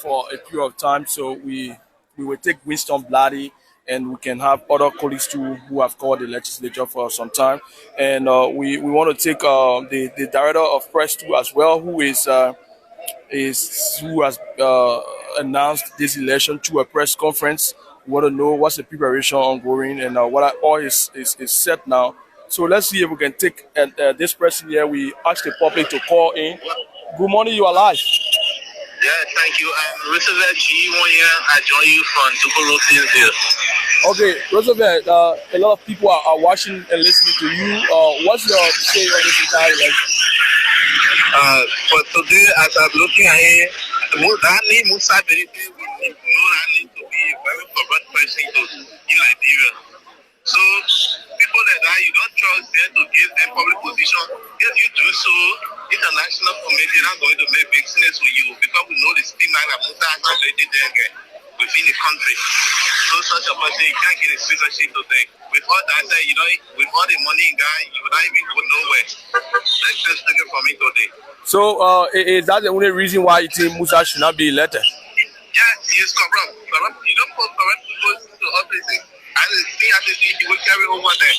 for a period of time, so we will take Winston Bloody, and we can have other colleagues too who have covered the legislature for some time. And we want to take the director of press too as well, who has announced this election to a press conference. We want to know what's the preparation ongoing and what all is set now. So let's see if we can take this person here. We ask the public to call in. Good morning, you are live. Yeah, thank you. I'm Roosevelt G1 here. I join you from Dukoro here. Okay, Roosevelt, a lot of people are watching and listening to you. What's your say on this entire election? For today, as I'm looking at it, I need Musa Belete. We need to be a very corrupt person in Liberia. So people like that, you don't trust them to give them public position. If you do so, international community are going to make business with you because we know the stigma that Musa has created within the country. So such a person, you can't get a speakership today. With all that said, with all the money guy, you will not even go nowhere. Let's just take it from me today. So is that the only reason why you think Musa should not be elected? Yes, he is corrupt. You don't put corrupt people into office. And the thing as he will carry over there.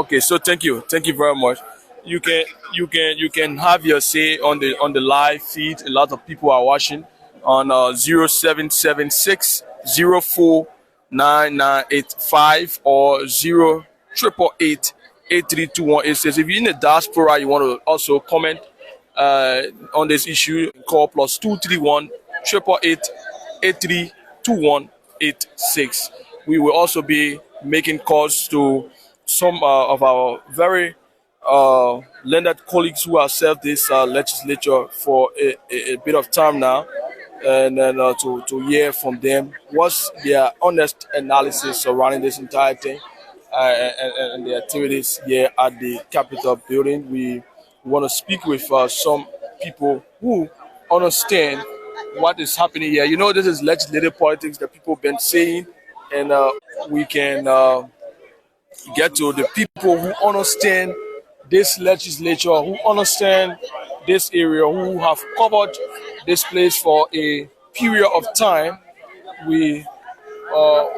Okay, so thank you very much. You can have your say on the live feed. A lot of people are watching on 0776 049985 or 0888 8321. It says if you're in the diaspora, you want to also comment on this issue, call +231 888 832186. We will also be making calls to some of our very learned colleagues who have served this legislature for a bit of time now, and then to hear from them what's their honest analysis surrounding this entire thing. and the activities here at the Capitol building. We want to speak with some people who understand what is happening here. You know, this is legislative politics that people have been saying, and we can get to the people who understand this legislature, who understand this area, who have covered this place for a period of time. We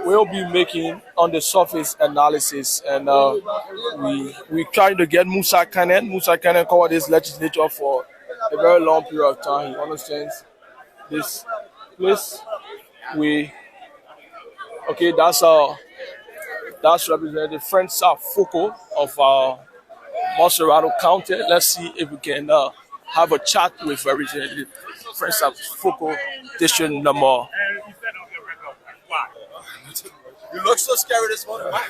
will be making on the surface analysis, and we trying to get Musa Kanen. Musa Kanen covered this legislature for a very long period of time. He understands this place. That's Representative Francis Foucault of Monrovia County. Let's see if we can have a chat with Representative Francis Foucault, district number. You look so scary this morning. Why?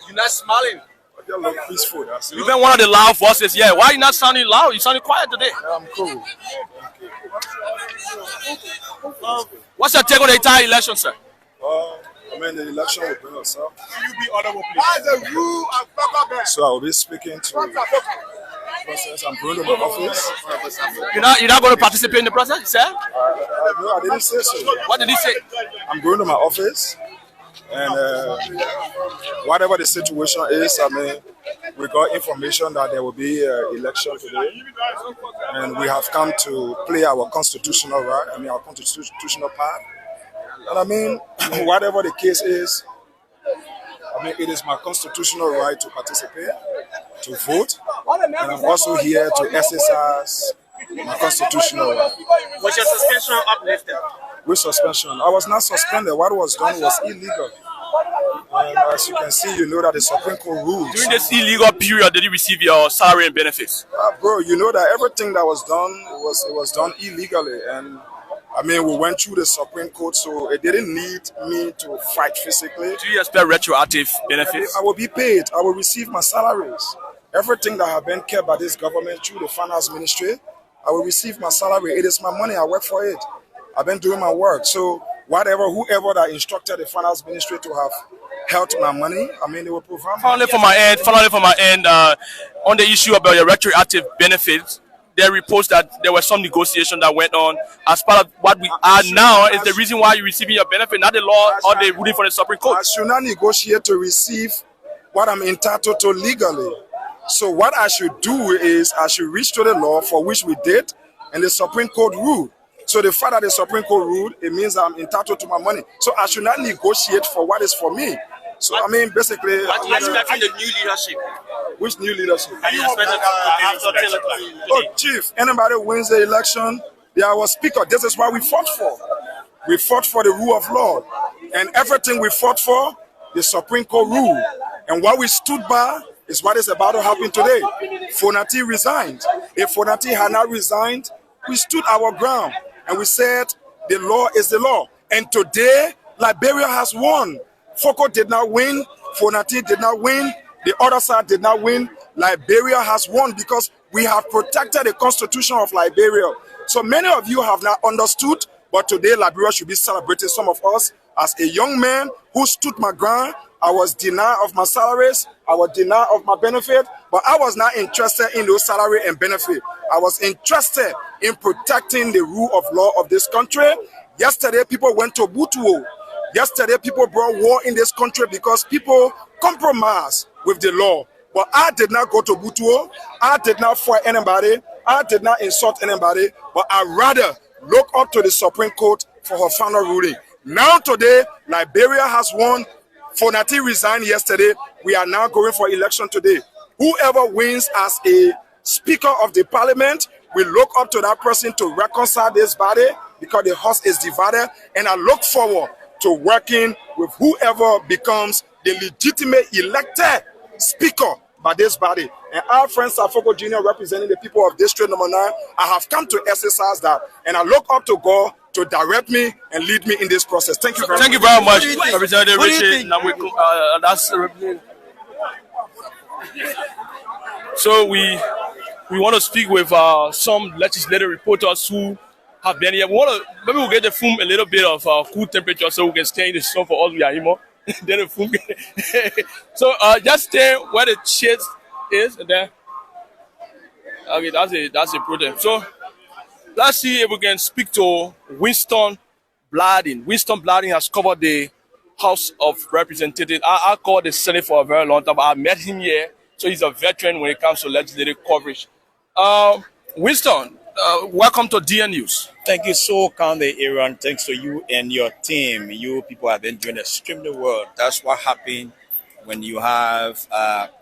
You're not smiling. You look peaceful. You've been one of the loud voices. Yeah. Why are you not sounding loud? You sounding quiet today. I'm cool. What's your take on the entire election, sir? I mean, the election will bring us up. You be audible, please. So I will be speaking to the process. I'm going to my office. You're not going to participate in the process, sir? No, I didn't say so. What did he say? I'm going to my office, and whatever the situation is, I mean, we got information that there will be an election today, and we have come to play our constitutional right. I mean, our constitutional part. And I mean, whatever the case is, I mean, it is my constitutional right to participate, to vote, and I'm also here to exercise my constitutional right. Was your suspension uplifted? With suspension? I was not suspended. What was done was illegal. And as you can see, you know that the Supreme Court rules. During this illegal period, did you receive your salary and benefits? Bro, you know that everything that was done was done illegally, and I mean, we went through the Supreme Court, so it didn't need me to fight physically. Do you expect retroactive benefits? I will be paid. I will receive my salaries. Everything that have been kept by this government through the finance ministry, I will receive my salary. It is my money. I work for it. I've been doing my work. So whoever that instructed the finance ministry to have held my money, I mean, they will provide. Finally, from my end, on the issue about your retroactive benefits, there are reports that there was some negotiation that went on as part of what we are now is the reason why you're receiving your benefit, not the law or the ruling from the Supreme Court. I should not negotiate to receive what I'm entitled to legally. So what I should do is I should reach to the law for which we did, and the Supreme Court ruled. So the fact that the Supreme Court ruled, it means I'm entitled to my money. So I should not negotiate for what is for me. So I mean, basically, what do you expect from the new leadership? Which new leadership? Oh, Chief, anybody who wins the election, they are our speaker. This is what we fought for. We fought for the rule of law. And everything we fought for, the Supreme Court ruled. And what we stood by is what is about to happen today. Fonati resigned. If Fonati had not resigned, we stood our ground. And we said, the law is the law. And today, Liberia has won. Foucault did not win. Fonati did not win. The other side did not win. Liberia has won because we have protected the constitution of Liberia. So many of you have not understood, but today Liberia should be celebrating. Some of us, as a young man who stood my ground, I was denied of my salaries, I was denied of my benefit, but I was not interested in those salary and benefit. I was interested in protecting the rule of law of this country. Yesterday, people went to Butuo. Yesterday, people brought war in this country because people compromised with the law. But I did not go to Butuo. I did not fight anybody. I did not insult anybody. But I rather look up to the Supreme Court for her final ruling. Now today, Liberia has won. Fonati resigned yesterday. We are now going for election today. Whoever wins as a Speaker of the Parliament, we look up to that person to reconcile this body because the house is divided. And I look forward to working with whoever becomes the legitimate elected speaker by this body. And our friend Safoko Jr. representing the people of District Number 9, I have come to exercise that. And I look up to God to direct me and lead me in this process. Thank you very much. Thank you very much, Representative Richard. That's so we want to speak with some legislative reporters who have been here. Maybe we'll get the film a little bit of cool temperature so we can stay in the sun for all we are here. Then the food. So just stay where the shade is, and then okay, that's a problem. So let's see if we can speak to Winston Blading. Winston Blading has covered the House of Representatives. I covered the Senate for a very long time. I met him here, so he's a veteran when it comes to legislative coverage. Winston, welcome to DN News. Thank you so kindly, Aaron. Thanks to you and your team. You people have been doing extremely well. That's what happens when you have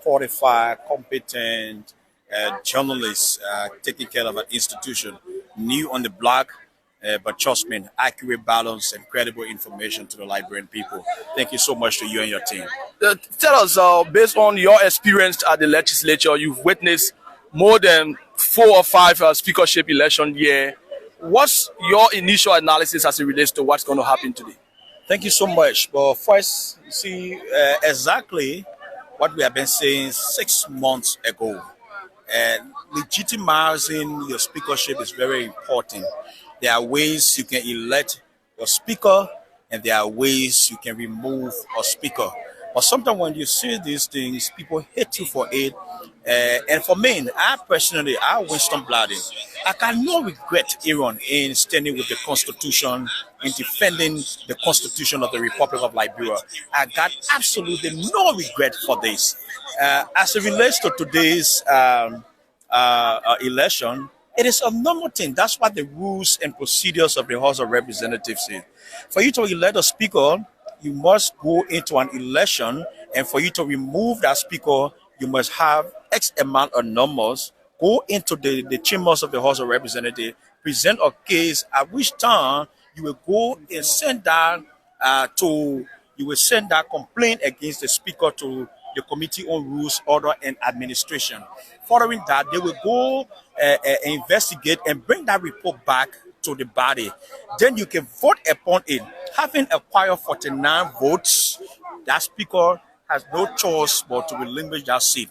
qualified, competent journalists taking care of an institution, new on the block, but trust me, accurate, balanced, and credible information to the Liberian people. Thank you so much to you and your team. Tell us, based on your experience at the legislature, you've witnessed more than 4 or 5 speakership election here. What's your initial analysis as it relates to what's going to happen today? Thank you so much. But first, you see exactly what we have been saying 6 months ago. Legitimizing your speakership is very important. There are ways you can elect your speaker, and there are ways you can remove a speaker. But sometimes when you see these things, people hate you for it. And for me, I Winston Blading, I can no regret, Aaron, in standing with the Constitution, in defending the Constitution of the Republic of Liberia. I got absolutely no regret for this. As it relates to today's election, it is a normal thing. That's what the rules and procedures of the House of Representatives say. For you to elect a speaker, you must go into an election, and for you to remove that speaker, you must have X amount of numbers, go into the chambers of the House of Representatives, present a case, at which time you will go and send that complaint against the speaker to the Committee on Rules, Order, and Administration. Following that, they will go investigate and bring that report back to the body. Then you can vote upon it. Having acquired 49 votes, that speaker has no choice but to relinquish that seat.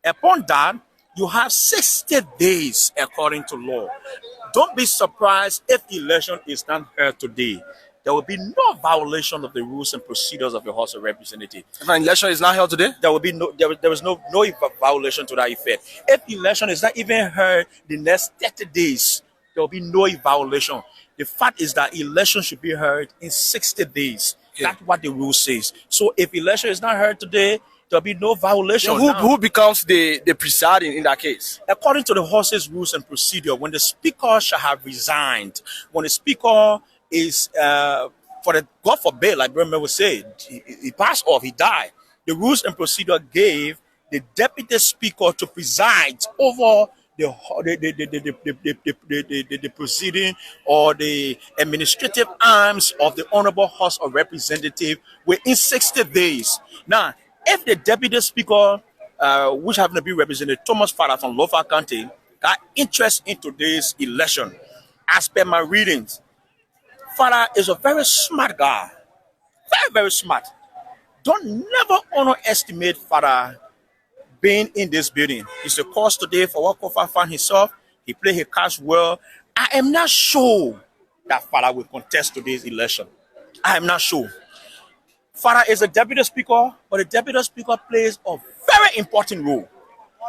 Upon that, you have 60 days according to law. Don't be surprised if the election is not held today. There will be no violation of the rules and procedures of the House of Representatives. If an election is not held today, there will be there is no violation to that effect. If the election is not even held the next 30 days, there will be no violation. The fact is that election should be held in 60 days. Okay. That's what the rule says. So if election is not held today, there'll be no violation. Who becomes the presiding in that case? According to the House's rules and procedure, when the speaker shall have resigned, when the speaker is, God forbid, like Bremer would say, he passed off, he died. The rules and procedure gave the deputy speaker to preside over the proceeding or the administrative arms of the Honorable House of Representatives within 60 days. Now, if the deputy speaker, which happened to be Representative Thomas Farah from Lofa County, got interest in today's election, as per my readings, Farah is a very smart guy. Very, very smart. Don't never underestimate Farah being in this building. He's a course today for what Kofa found himself. He played his cards well. I am not sure that Farah will contest today's election. I am not sure. Farah is a deputy speaker, but the deputy speaker plays a very important role.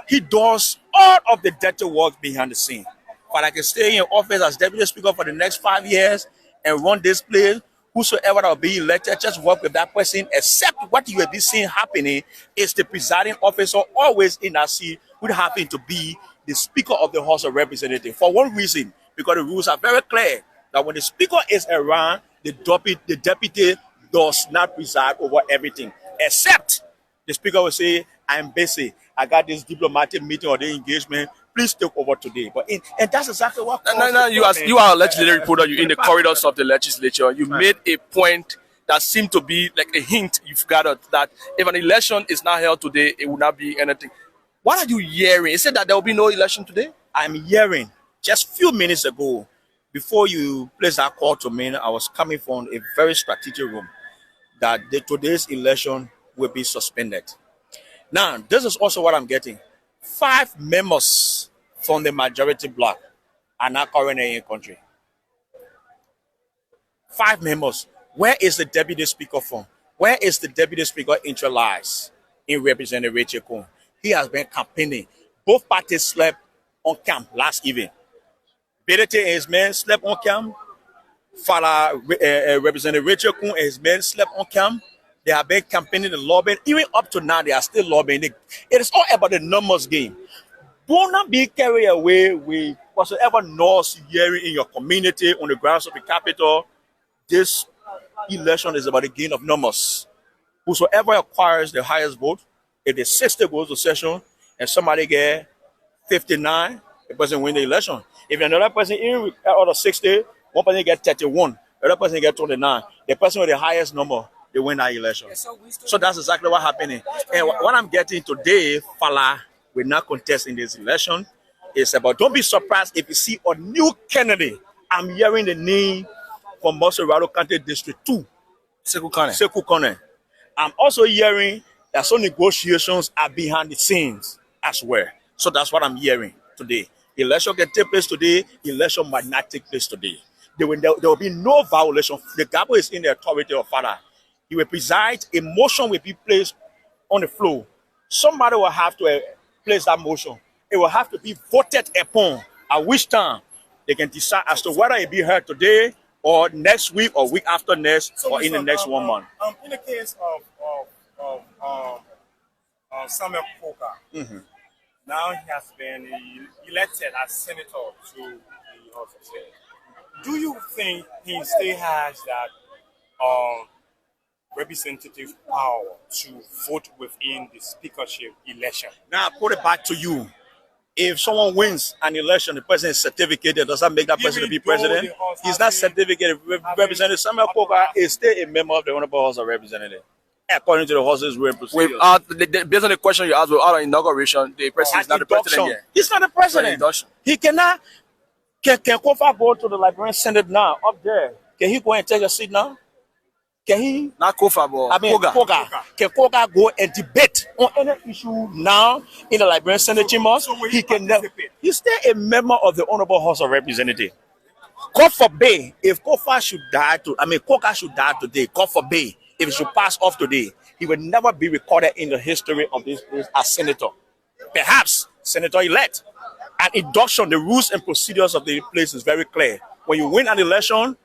He does all of the dirty work behind the scene. Farah can stay in office as deputy speaker for the next 5 years and run this place. Whosoever that will be elected, just work with that person, except what you will be seeing happening is the presiding officer always in that seat would happen to be the Speaker of the House of Representatives. For one reason, because the rules are very clear that when the Speaker is around, the deputy does not preside over everything, except the Speaker will say, I'm busy, I got this diplomatic meeting or the engagement, please take over today. And that's exactly what. You are a legislative reporter. You're in the corridors of the legislature. You made a point that seemed to be like a hint you've gathered that if an election is not held today, it will not be anything. What are you hearing? Is it that there will be no election today? I'm hearing just a few minutes ago, before you placed that call to me, I was coming from a very strategic room that today's election will be suspended. Now, this is also what I'm getting. 5 members from the majority bloc are not currently in the country. 5 members. Where is the deputy speaker from? Where is the Deputy Speaker interest lies in Representative Rachel Kuhn? He has been campaigning. Both parties slept on camp last evening. BDT and his men slept on camp. Representative Rachel Kuhn and his men slept on camp. They have been campaigning and lobbying. Even up to now, they are still lobbying. It is all about the numbers game. Do not be carried away with whatsoever noise you hearing in your community on the grounds of the capital. This election is about the gain of numbers. Whosoever acquires the highest vote, if there's 60 goes to session and somebody get 59, the person win the election. If another person out of 60, one person get 31, the other person get 29, the person with the highest number, they win that election. So that's exactly what happening. And what I'm getting today, Fala will not contest in this election. It's about, don't be surprised if you see a new candidate. I'm hearing the name from Monrovia County District 2. Sekou Kone. I'm also hearing that some negotiations are behind the scenes as well. So that's what I'm hearing today. Election can take place today. Election might not take place today. There will be no violation. The Gabo is in the authority of Father. He will preside. A motion will be placed on the floor. Somebody will have to place that motion. It will have to be voted upon, at which time they can decide as to whether it be heard today or next week or week after next or in the next 1 month. In the case of Samuel Coker, now he has been elected as senator to the House of Senate. Do you think he still has that representative power to vote within the speakership election? Now, I put it back to you. If someone wins an election, the person is certificated, does that make that person to be president? He's not certificated. Representative Samuel Coker is still a member of the Honorable House of Representatives, according to the House's ruling procedure. Based on the question you asked, without an inauguration, the president is not the president yet. He's not the president. He cannot. Can Kofa go to the Liberian Senate now, up there? Can he go and take a seat now? Can he? Not Kofa, but Koga. Can Koga go and debate on any issue now in the Liberian Senate chamber? He can never. He's still a member of the Honorable House of Representatives. God forbid, if Kofa should die Koga should die today, God forbid, if he should pass off today, he will never be recorded in the history of this place as senator. Perhaps senator-elect. At induction, the rules and procedures of the place is very clear. When you win an election,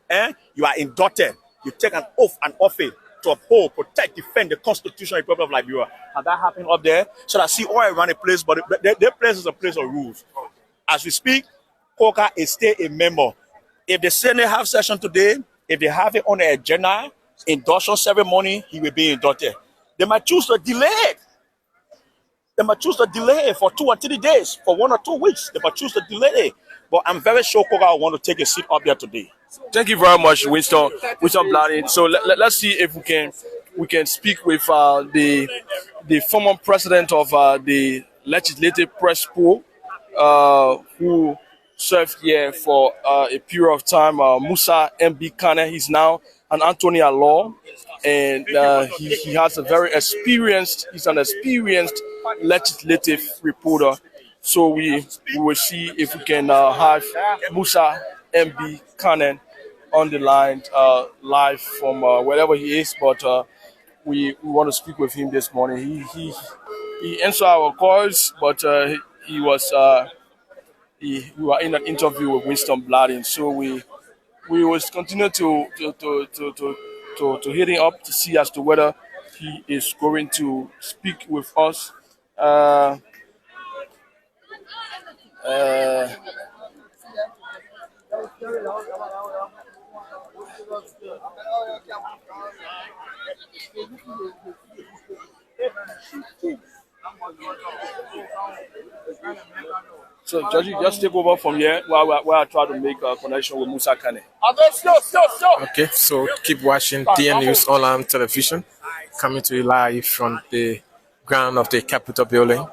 you are inducted. You take an oath and office to uphold, protect, defend the Constitution of the Republic of Liberia. And that happened up there. So I see all around the place, but their place is a place of rules. As we speak, Coker is still a member. If the Senate have session today, if they have it on the agenda, induction ceremony, he will be inducted. They might choose to delay it. They might choose to delay it for 2 or 3 days, for 1 or 2 weeks. They might choose to delay it. But I'm very sure Coker will want to take a seat up there today. Thank you very much, Winston Bladin. So let's see if we can speak with the former president of the Legislative Press Pool, who served here for a period of time, Musa M.B. Kane. He's now an attorney at law, and he has a very experienced. He's an experienced legislative reporter. So we will see if we can have Musa M.B. Kane on the line live from wherever he is, but we want to speak with him this morning. He answered our calls, but we were in an interview with Winston Bladin, so we will continue to hit him up to see as to whether he is going to speak with us. So, Georgie, just take over from here while I try to make a connection with Musa Kane. Okay, so keep watching DN News Online Television, coming to you live from the ground of the Capitol building.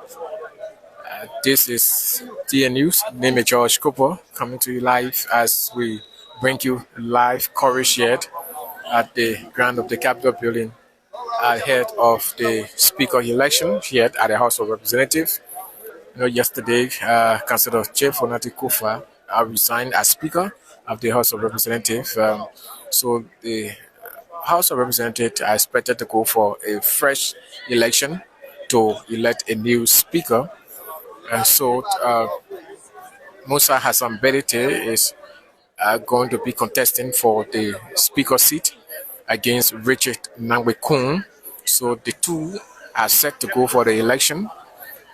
This is DN News. Name is George Cooper, coming to you live as we bring you live coverage here at the ground of the Capitol building ahead of the Speaker election here at the House of Representatives. Yesterday, Councillor Chief Onati Kofa resigned as Speaker of the House of Representatives. So the House of Representatives are expected to go for a fresh election to elect a new speaker. And so Musa Hassan Belite is going to be contesting for the speaker seat against Richard Nangwekun. So the two are set to go for the election,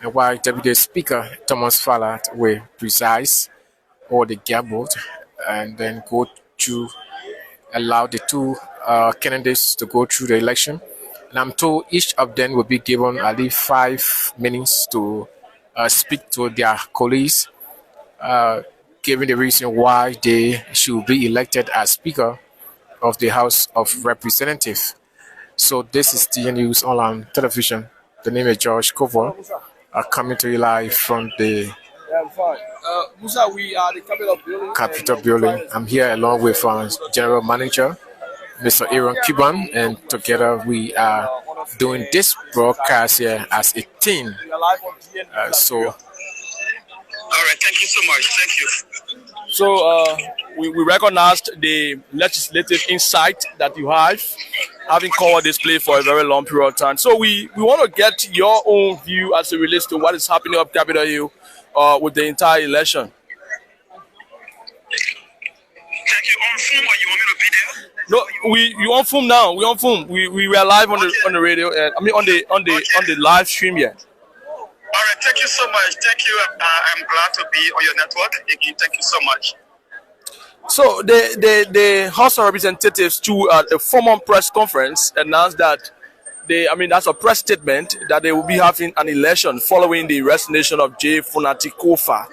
and while Deputy Speaker Thomas Fallard will preside or the gambled and then go to allow the two candidates to go through the election. And I'm told each of them will be given at least 5 minutes to speak to their colleagues, given the reason why they should be elected as Speaker of the House of Representatives. So this is the News Online Television. The name is George Kovar, coming to you live from the Musa, we are the Capitol building. I'm here along with General Manager, Mr. Aaron Cuban, and together we are doing this broadcast here as a team. All right, thank you so much. Thank you. So we recognized the legislative insight that you have, having covered this play for a very long period of time. So we want to get your own view as it relates to what is happening up Capitol Hill with the entire election. Thank you. On film, or you want me to be there? No, you on film now. We on film. We were live on the radio. On the live stream here. All right, thank you so much. Thank you. I'm glad to be on your network again. Thank you so much. So the House of Representatives, through a formal press conference, announced that that's a press statement that they will be having an election following the resignation of J. Funati Kofa.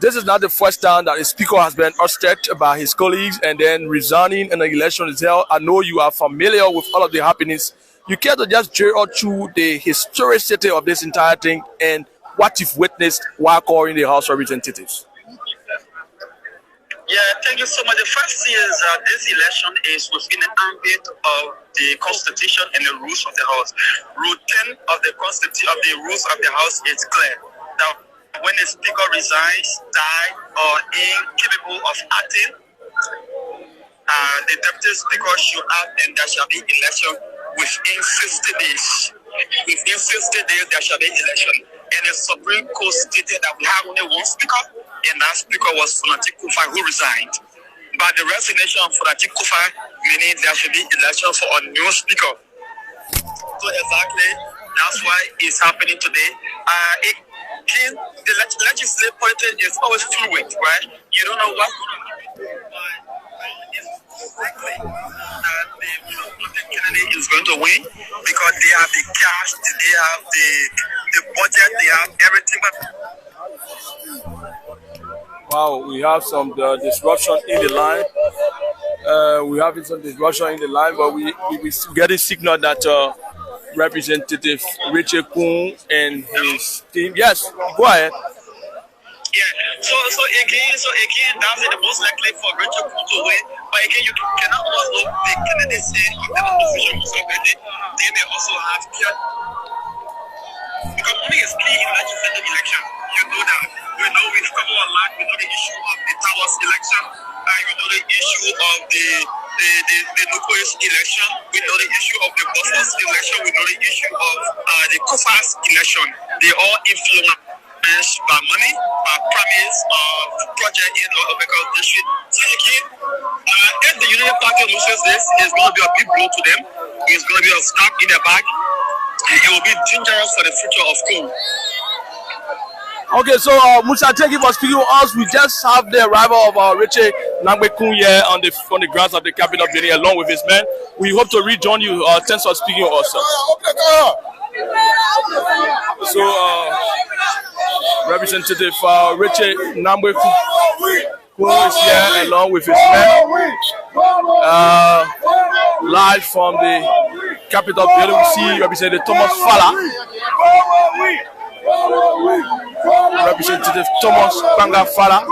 This is not the first time that a speaker has been ousted by his colleagues and then resigning and an election is held. I know you are familiar with all of the happenings. You care to just drill through the historicity of this entire thing and what you've witnessed while calling the House of Representatives? Yeah, thank you so much. The first thing is that this election is within the ambit of the Constitution and the rules of the House. Rule 10 of the Constitution of the rules of the House is clear. Now, when a speaker resigns, dies, or incapable of acting, the deputy speaker should act and there shall be election within 60 days. Within 60 days, there shall be election. And the Supreme Court stated that we have only one speaker, and that speaker was Funati Kofa, who resigned. But the resignation of Funati Kofa, meaning there should be election for a new speaker. So exactly, that's why it's happening today. The legislative politics is always fluid, right? You don't know what's going to happen. It's likely that the candidate is going to win because they have the cash, they have the budget, they have everything. Wow, we have some disruption in the line. But we get a signal that Representative Richard Kun and his team. Yes, go ahead. Yeah. So again, that's the most likely for Richard Kun to win. But again, you cannot also the candidacy of the opposition already. They may also have peer. Because money is key in legislative election. You know that. We know we've covered a lot. We know the issue of the Towers election. We know the issue of the Nukois election. We know the issue of the Buffalo's election. We know the issue of the Kofa's election. They all influenced by money, by promise of project in the Lawmaker district. So again, if the Union Party loses this, it's going to be a big blow to them. It's going to be a stab in their back. It will be dangerous for the future of Kun. Okay, so Musa, thank you for speaking to us. We just have the arrival of Richard Nangwekun here on the grounds of the Capitol building along with his men. We hope to rejoin you. Thanks for speaking to us. So, Representative Richard Nangwekun is here along with his men. Live from the Capitol building, we see Representative Thomas Fallard. Representative Thomas Banga Fallard.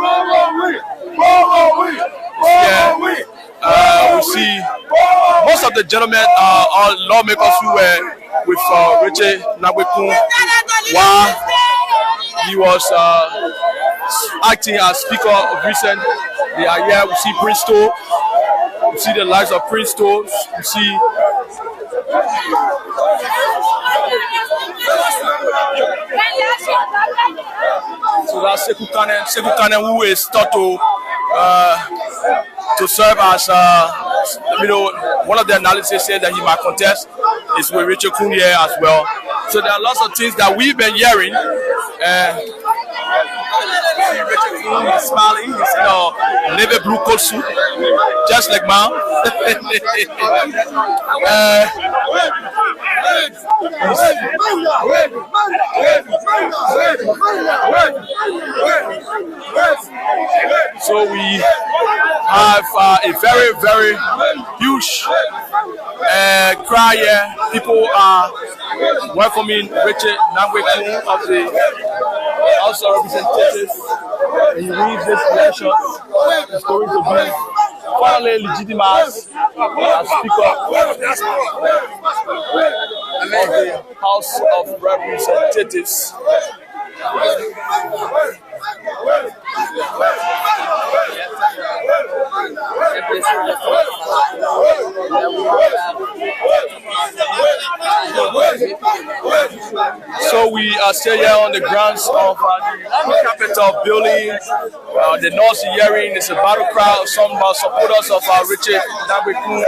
Yeah, we see most of the gentlemen are lawmakers who were with Richard Nangwekun while he was acting as Speaker of recent. They are here. We see Bristol. We You see the likes of Prince Toes. You see. So that's Sekou Kane, who is thought to serve as, one of the analysis said that he might contest is with Richard Kunye as well. So there are lots of things that we've been hearing. See Richard Kunye is smiling. He's in a navy blue coat suit, just like mine. So we have a very, very huge crowd here. People are welcoming Richard Nangwekun of the House of Representatives. When he wins this election, he's going to be finally legitimized as Speaker of the House of Representatives. So we are still here on the grounds of the Capitol building. The noise you're hearing is a battle crowd, some supporters of Richard Nangwekun,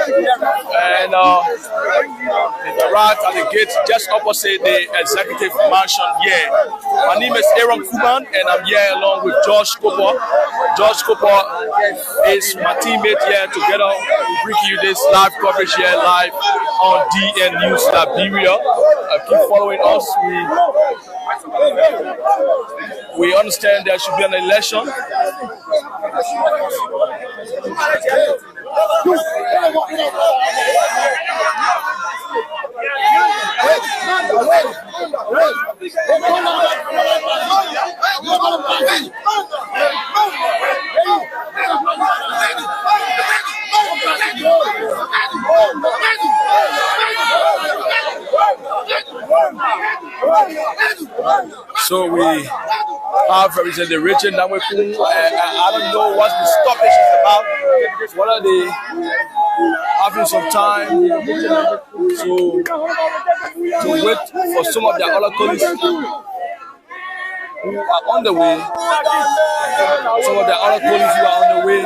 and the right at the gate just opposite the executive mansion here. My name is Aaron Kuban, and I'm here along with George Cooper. George Cooper is my teammate here. Together we bring you this live coverage here live on DN News Liberia. Keep following us. We understand there should be an election. So we have Representative Richard Nangwekun. I don't know what the stoppage is about. What are they having some time to wait for some of their other colleagues who are on the way. Some of their other colleagues who are on the way.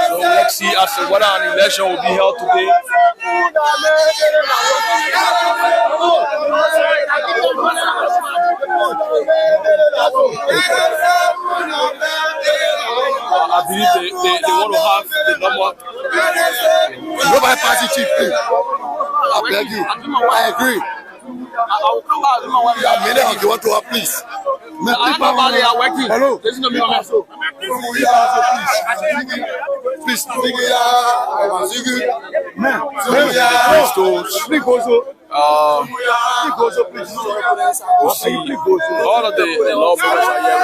So let's see as to whether an election will be held today. I believe they want to have the number. Nobody party chief, please. I beg you. I agree. I will come back. Yeah, many of you want to have, please. They are working. Hello. Please. You see, all of the lawmakers are here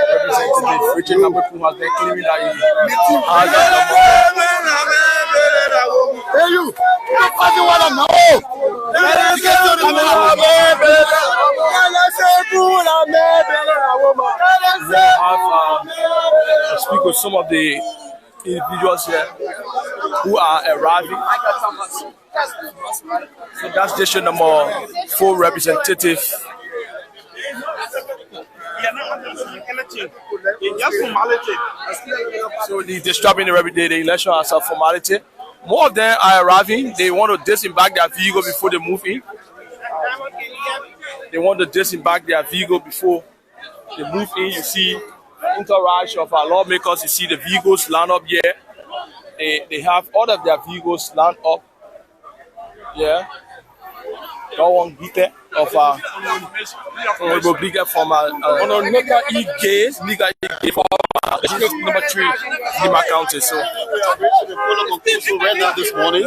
representing Richard Nangwekun has been claiming that he has Hey, you! Speak with some of the individuals here who are arriving. So that's station number 4 representative. So they're disturbing the election as a formality. More of them are arriving. They want to disembark their vehicle before they move in. They want to disembark their vehicle before they move in. You see entourage of our lawmakers. You see the vehicles lined up here. They have all of their vehicles lined up. Yeah. That one bigger of our bigger from Lawmaker E-Gaze, Liga E-Gaze for number 3 Lima County. So right now this morning,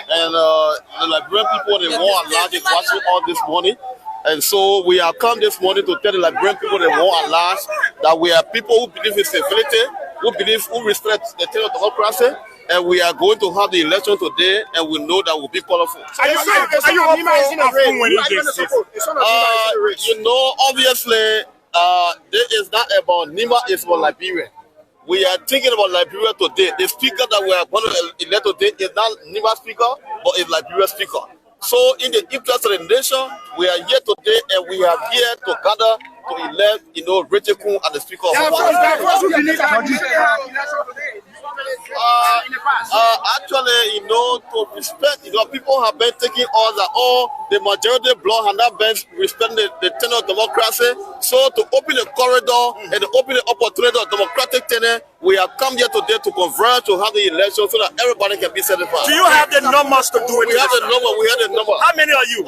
and the Liberian people, they want a large watching all this morning. And so we have come this morning to tell the Liberian people they want a large that we are people who believe in civility, who respect the term of democracy. And we are going to have the election today, and we know that will be powerful. Are you minimizing a phone when you get this? You know, obviously, this is not about Nima, it's about Liberia. We are thinking about Liberia today. The speaker that we are going to elect today is not Nima speaker, but is Liberia speaker. So in the interest of the nation, we are here today and we are here to gather to elect, Richard Kun as the speaker of the actually, to respect, people have been taking us that the majority bloc have not been respecting the tenor of democracy. So to open the corridor and to open the opportunity of democratic tenor, we have come here today to converge to have the election so that everybody can be satisfied. Do you have the numbers to do it? We have the number. We have the number. How many are you?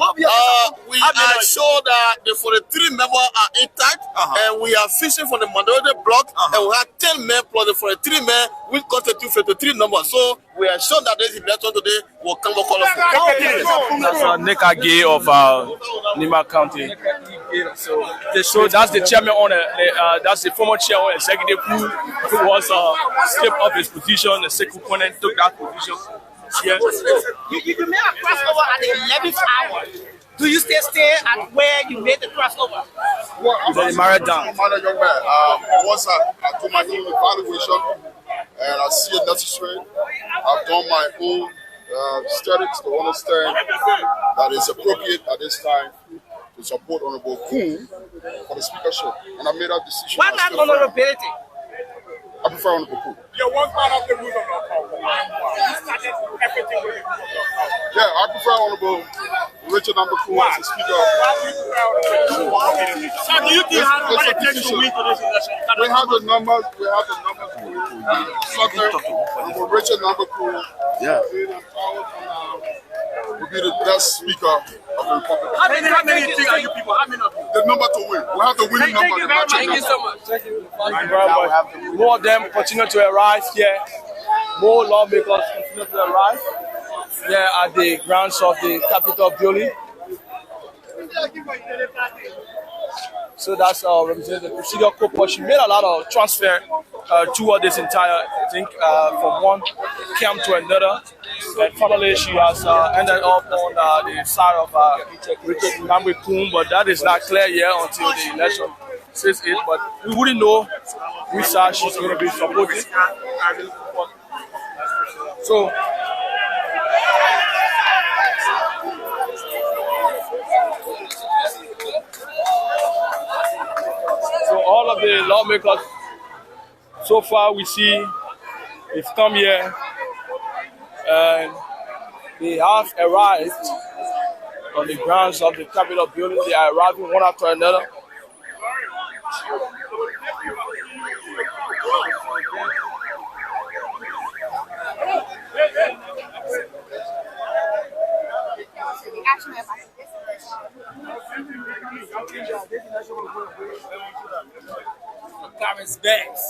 We are sure that the 43 members are intact, and we are fishing for the minority bloc, and we have 10 men plus the 43 men, which constitute 53 numbers. So we are sure that this election today will come up colorful. That's Nick Agay of Nima County. So that's the chairman on that's the former chair on executive who was stripped of his position. The second opponent took that position. Yeah. You made a crossover at the 11th hour. Do you still stay at where you made the crossover? Well, the marathon. Once I do my own evaluation and I see it necessary, I've done my own studies to understand that it's appropriate at this time to support Honorable Kun for the speakership. And I made that decision. Why not honorability? I prefer Honorable Kun. You're one part of the rules of law. You started everything with the rules of law. Yeah, I prefer Honorable Richard Kun as the speaker. So do you think what it takes to win to this election? We have the numbers. We have the numbers. Honorable Richard Kun. Yeah. Will be the best speaker of the Republic. How many are you people? How many of you? The number to win. We have the winning number. Thank you so much. Thank you very much. More of them continue to arrive here. More lawmakers continue to arrive here at the grounds of the Capitol building. So that's representing the procedure co She made a lot of transfer toward this entire, I think, from one camp to another. And finally, she has ended up on the side of Richard Kun, but that is not clear yet until the election says it. But we wouldn't know which side she's going to be supporting. So, all of the lawmakers, so far we see, they've come here and they have arrived on the grounds of the Capitol building. They are arriving one after another. Carmen's bags.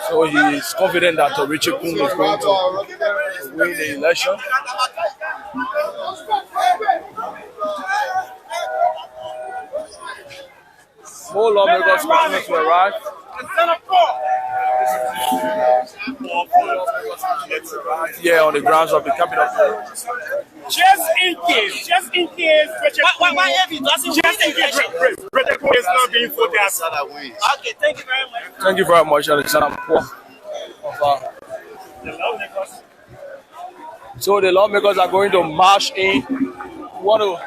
So he is confident that Richard Kun is going to win the election. More lawmakers continue to arrive. Yeah, on the grounds of the Capitol. Just in case, why if he doesn't just in case Richard Kun is not being voted as okay, thank you very much. Thank you very much, Alexander. So the lawmakers are going to march in. Want to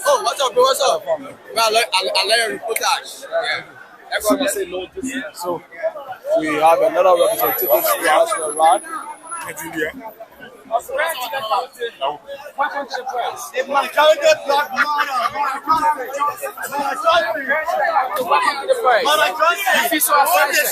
Oh, what's up, bro? What's up? I like your reportage. Yeah. Everyone say no distance. So we have another representative who has arrived. The majority black man You feel so excited.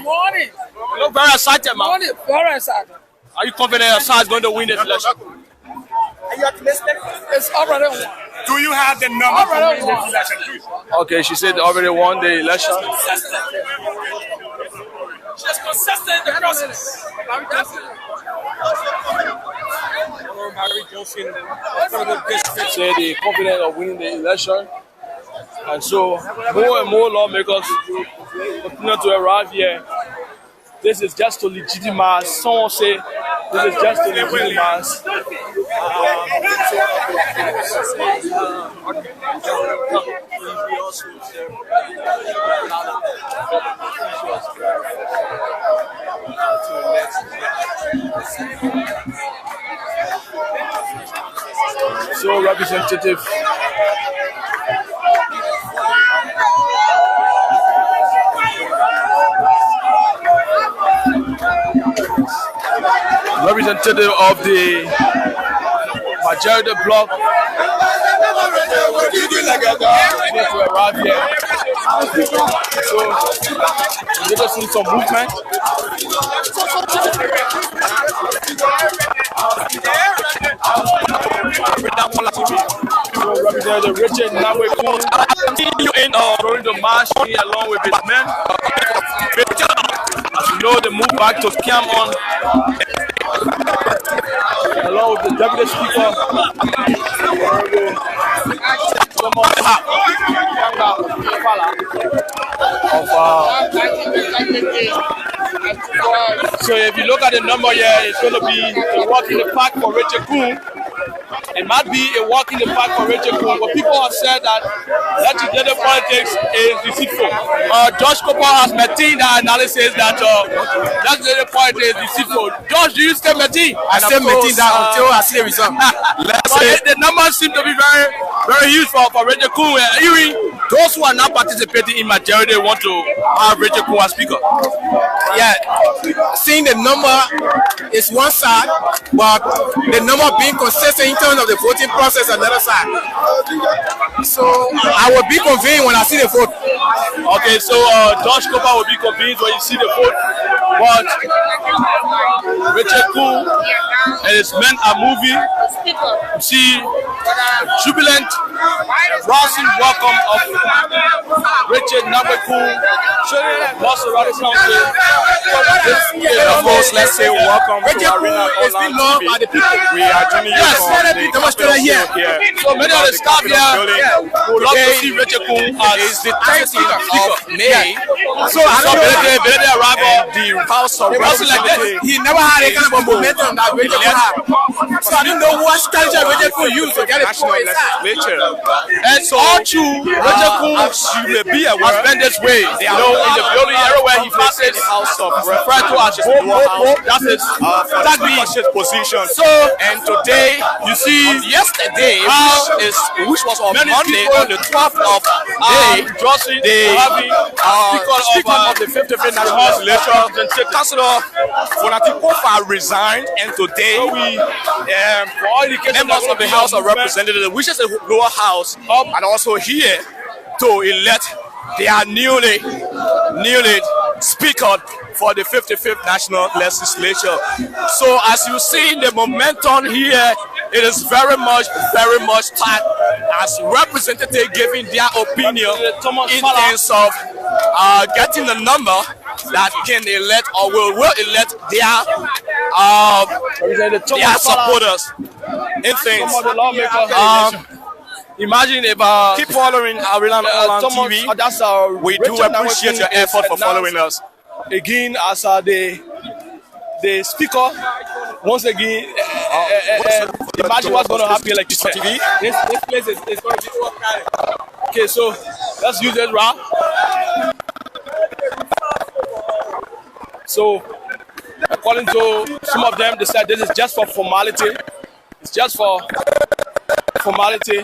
Morning. You look very excited, man. Morning. Very excited. Are you confident your side is going to win this election? Are you optimistic? It's already won. Do you have the number to win this election, please? Okay, she said they already won the election. She's consistent in the process. Say they're confident of winning the election. And so more and more lawmakers continue to arrive here. This is just to legitimize. Someone say this is just to legitimize. So representative. Representative of the majority bloc need to arrive here. So we just need some movement. So Representative Richard Naweku going to march along with his men. As you know, they move back to Cameroon along with the Deputy Speaker so if you look at the number here, it's going to be a walk in the park for Richard Kuhn. It might be a walk in the park for Richard Kuhn, but people have said that legislative politics is deceitful. Josh Cooper has maintained that analysis that legislative politics is deceitful. Josh, do you still maintain? I still maintain that until I see the result. The numbers seem to be very, very huge for Richard Kuhn. Even those who are not participating in majority want to have Richard Kuhn as speaker. Yeah, seeing the number is one side, but the number being consistent in terms of the voting process another side. So I will be convinced when I see the vote. Okay, so Josh Cooper will be convinced when you see the vote, but Richard Kuhn and his men are moving. You see jubilant, rousing welcome of Richard Naweku, boss of the council. Of course, let's say welcome to Arena Online TV. We are joining you from the here. So many of the staff here would love to see Richard Kuhn as the 13th of May. So I don't know arrival the House of Representatives. He never had a kind of momentum that Richard Kuhn had. So I don't know what strategy Richard Kuhn used to get it for his legislature. And so all true, Richard Kuhn has been this way. You know, in the building everywhere he passes, the House of referred to as that's his position. So and today you see yesterday, which was on Monday, on the 12th of May, the speaker of the 55th National Legislature, Councillor Fonatipofa resigned, and today members of the House of Representatives, which is the lower house, and also here to elect their newly speaker for the 55th National Legislature. So as you see the momentum here, it is very much tight as representatives giving their opinion in terms of getting the number that can elect or will elect their supporters in things. Imagine if keep following Arena Online TV. We do appreciate your effort for following us. Again, as the speaker, once again, imagine what's going to happen like you said. This place is going to be all kind of. Okay, so let's use this route. So, according to some of them, they said this is just for formality. It's just for formality.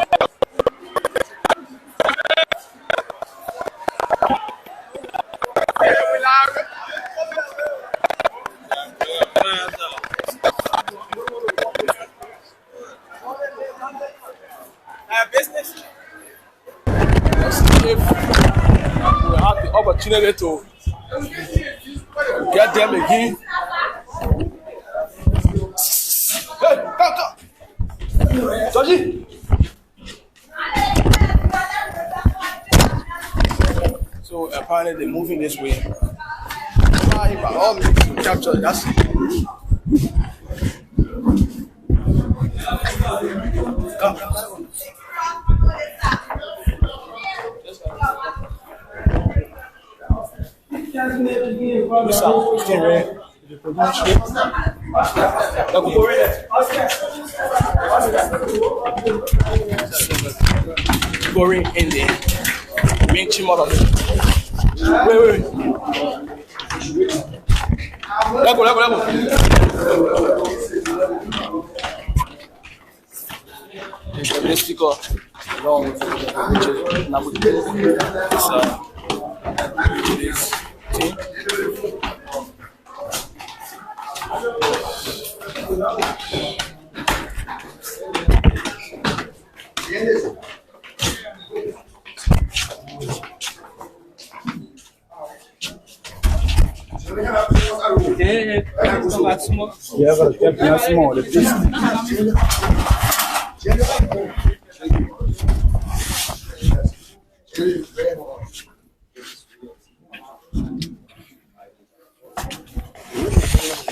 Business. if we have the opportunity to get them again. Hey, come. Georgie. So apparently they're moving this way. By all means to capture that. Come. Going in there. Being chim out of it. Wait. Let go. Let's pick up. This team.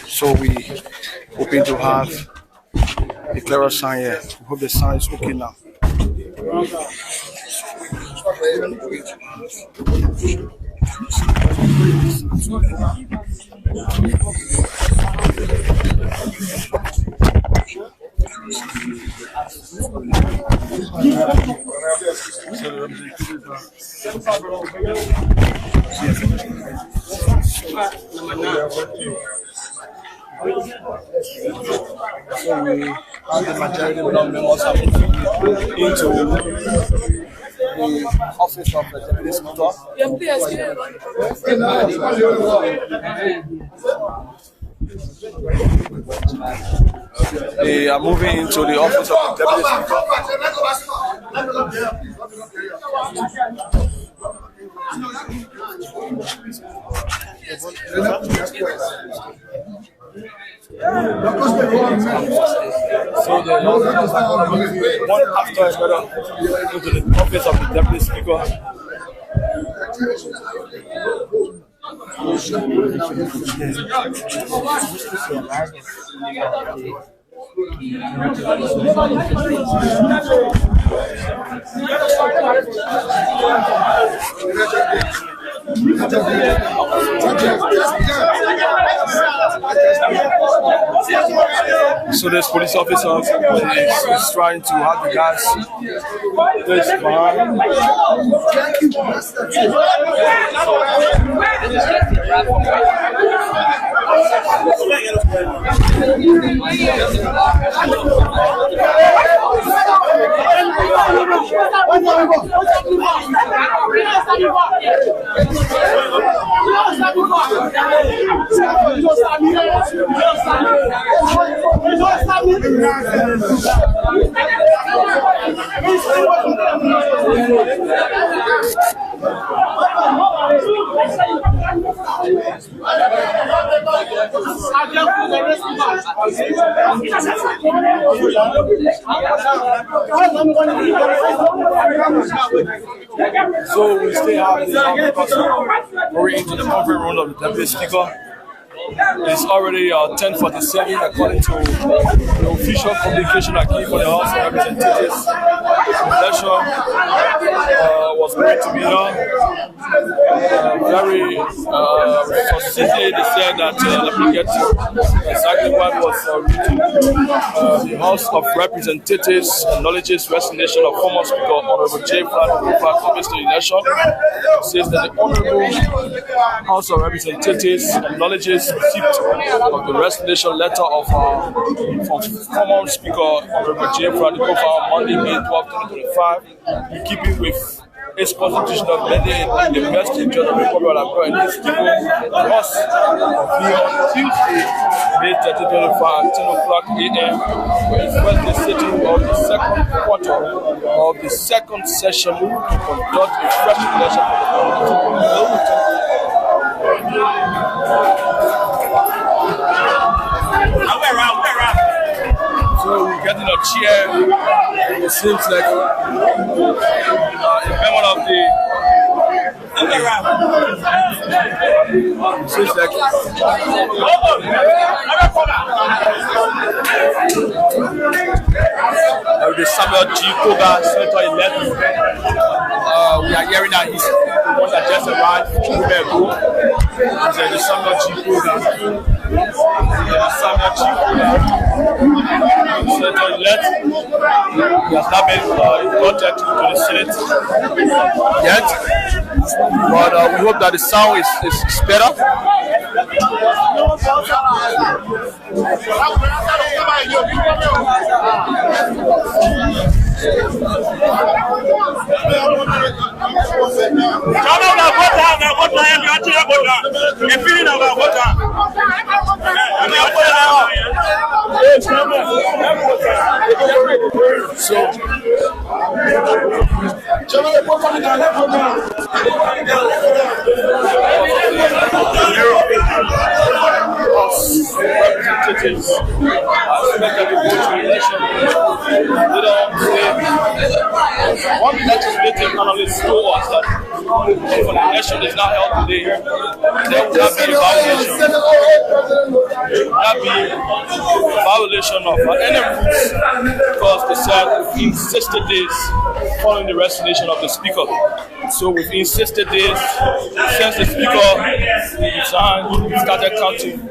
So we hoping to have a clearer sign here. We hope the sign is okay now. So we have the majority of members into the office of the Deputy Speaker. They are moving into the office of the Deputy So the one after another into the office of the Deputy Speaker. So this police officer is trying to have the guys this fine. So we still have the we're into the conference room of the Deputy Speaker. It's already 10:47 according to the official communication I gave for the House of Representatives. The election was going to be done. Very succinctly, they said that let me get exactly what was written. The House of Representatives acknowledges resignation of former Speaker Honorable J. Obvious to the election. It says that the Honorable House of Representatives acknowledges receipt of the resignation letter of from former Speaker Honorable J. on Monday, May 12, 2025, in keeping with its constitutional mandate in the best interest of the Republic of Liberia, and is given to us on Tuesday, May 2025, 10 o'clock a.m. for the first sitting of the second quarter of the second session to conduct a fresh election for the community. So we're getting a chair. It seems like a member of the seems like the Samuel G. Koga, Senator elect. We are hearing that he's the one that just arrived a few minutes ago. He's the Samuel G. Koga. Samuel G. Koga, Senator elect. He has not been elected to the Senate yet. But we hope that the sound is better. Representatives one legislative analyst told us that if an election is not held today, there will not be a violation. There will not be a violation of any rules because they said within 60 days following the resignation of the speaker. So within 60 days, since the speaker resigned, started counting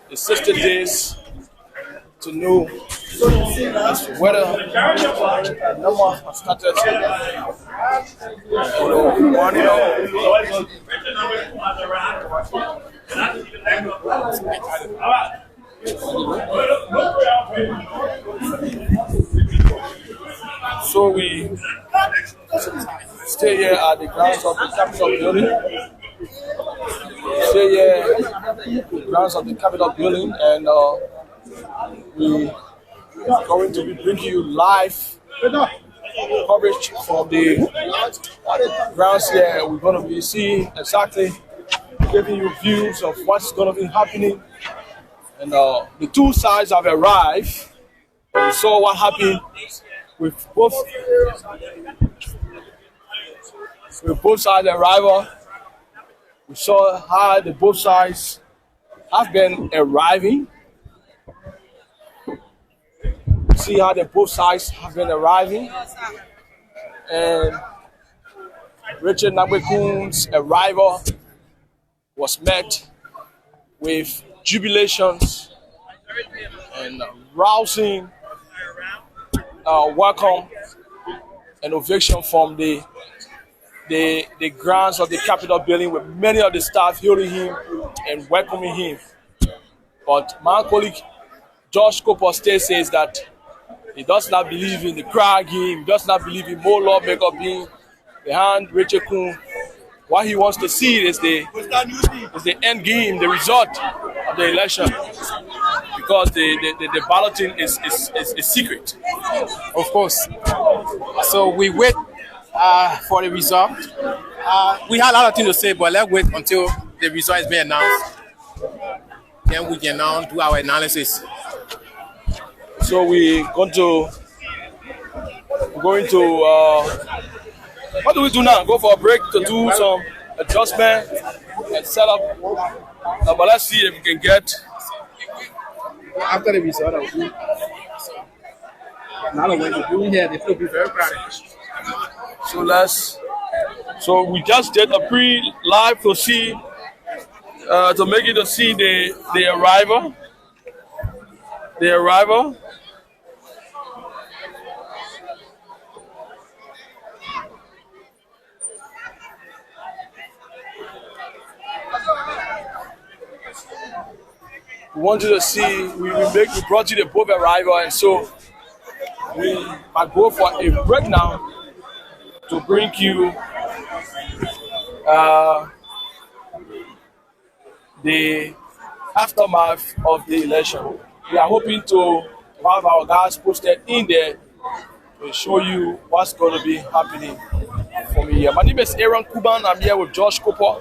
the 60 days to know as to whether number has started So we stay here at the grounds of the Capitol building. Stay here at the grounds of the Capitol building, and we are going to be bringing you live coverage from the grounds here. We're going to be seeing exactly, giving you views of what's going to be happening. And the two sides have arrived. We saw what happened with both sides' arrival. We saw how the both sides have been arriving. See how the both sides have been arriving. And Richard Nagbekun's arrival was met with jubilations and rousing welcome and ovation from the grounds of the Capitol building, with many of the staff hailing him and welcoming him. But my colleague Josh Koposte says that he does not believe in the crowd game, he does not believe in more Lawmaker being behind Richard Kun. What he wants to see is the end game, the result of the election, because the balloting is secret. Of course. So we wait for the result. We had a lot of things to say, but let's wait until the result is being announced. Then we can now do our analysis. So we're going to what do we do now? Go for a break to do some adjustment and set up. But let's see if we can get after the result. Now when you do here, they will be very proud. So we just did a pre-live to see to make it to see the arrival. The arrival. We want you to see, we brought you the both arrival, and so we might go for a break now to bring you the aftermath of the election. We are hoping to have our guys posted in there to show you what's going to be happening from here. My name is Aaron Kuban. I'm here with Josh Cooper.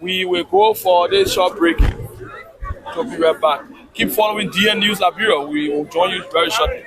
We will go for this short break. So be right back. Keep following DN News Liberia. We will join you very shortly.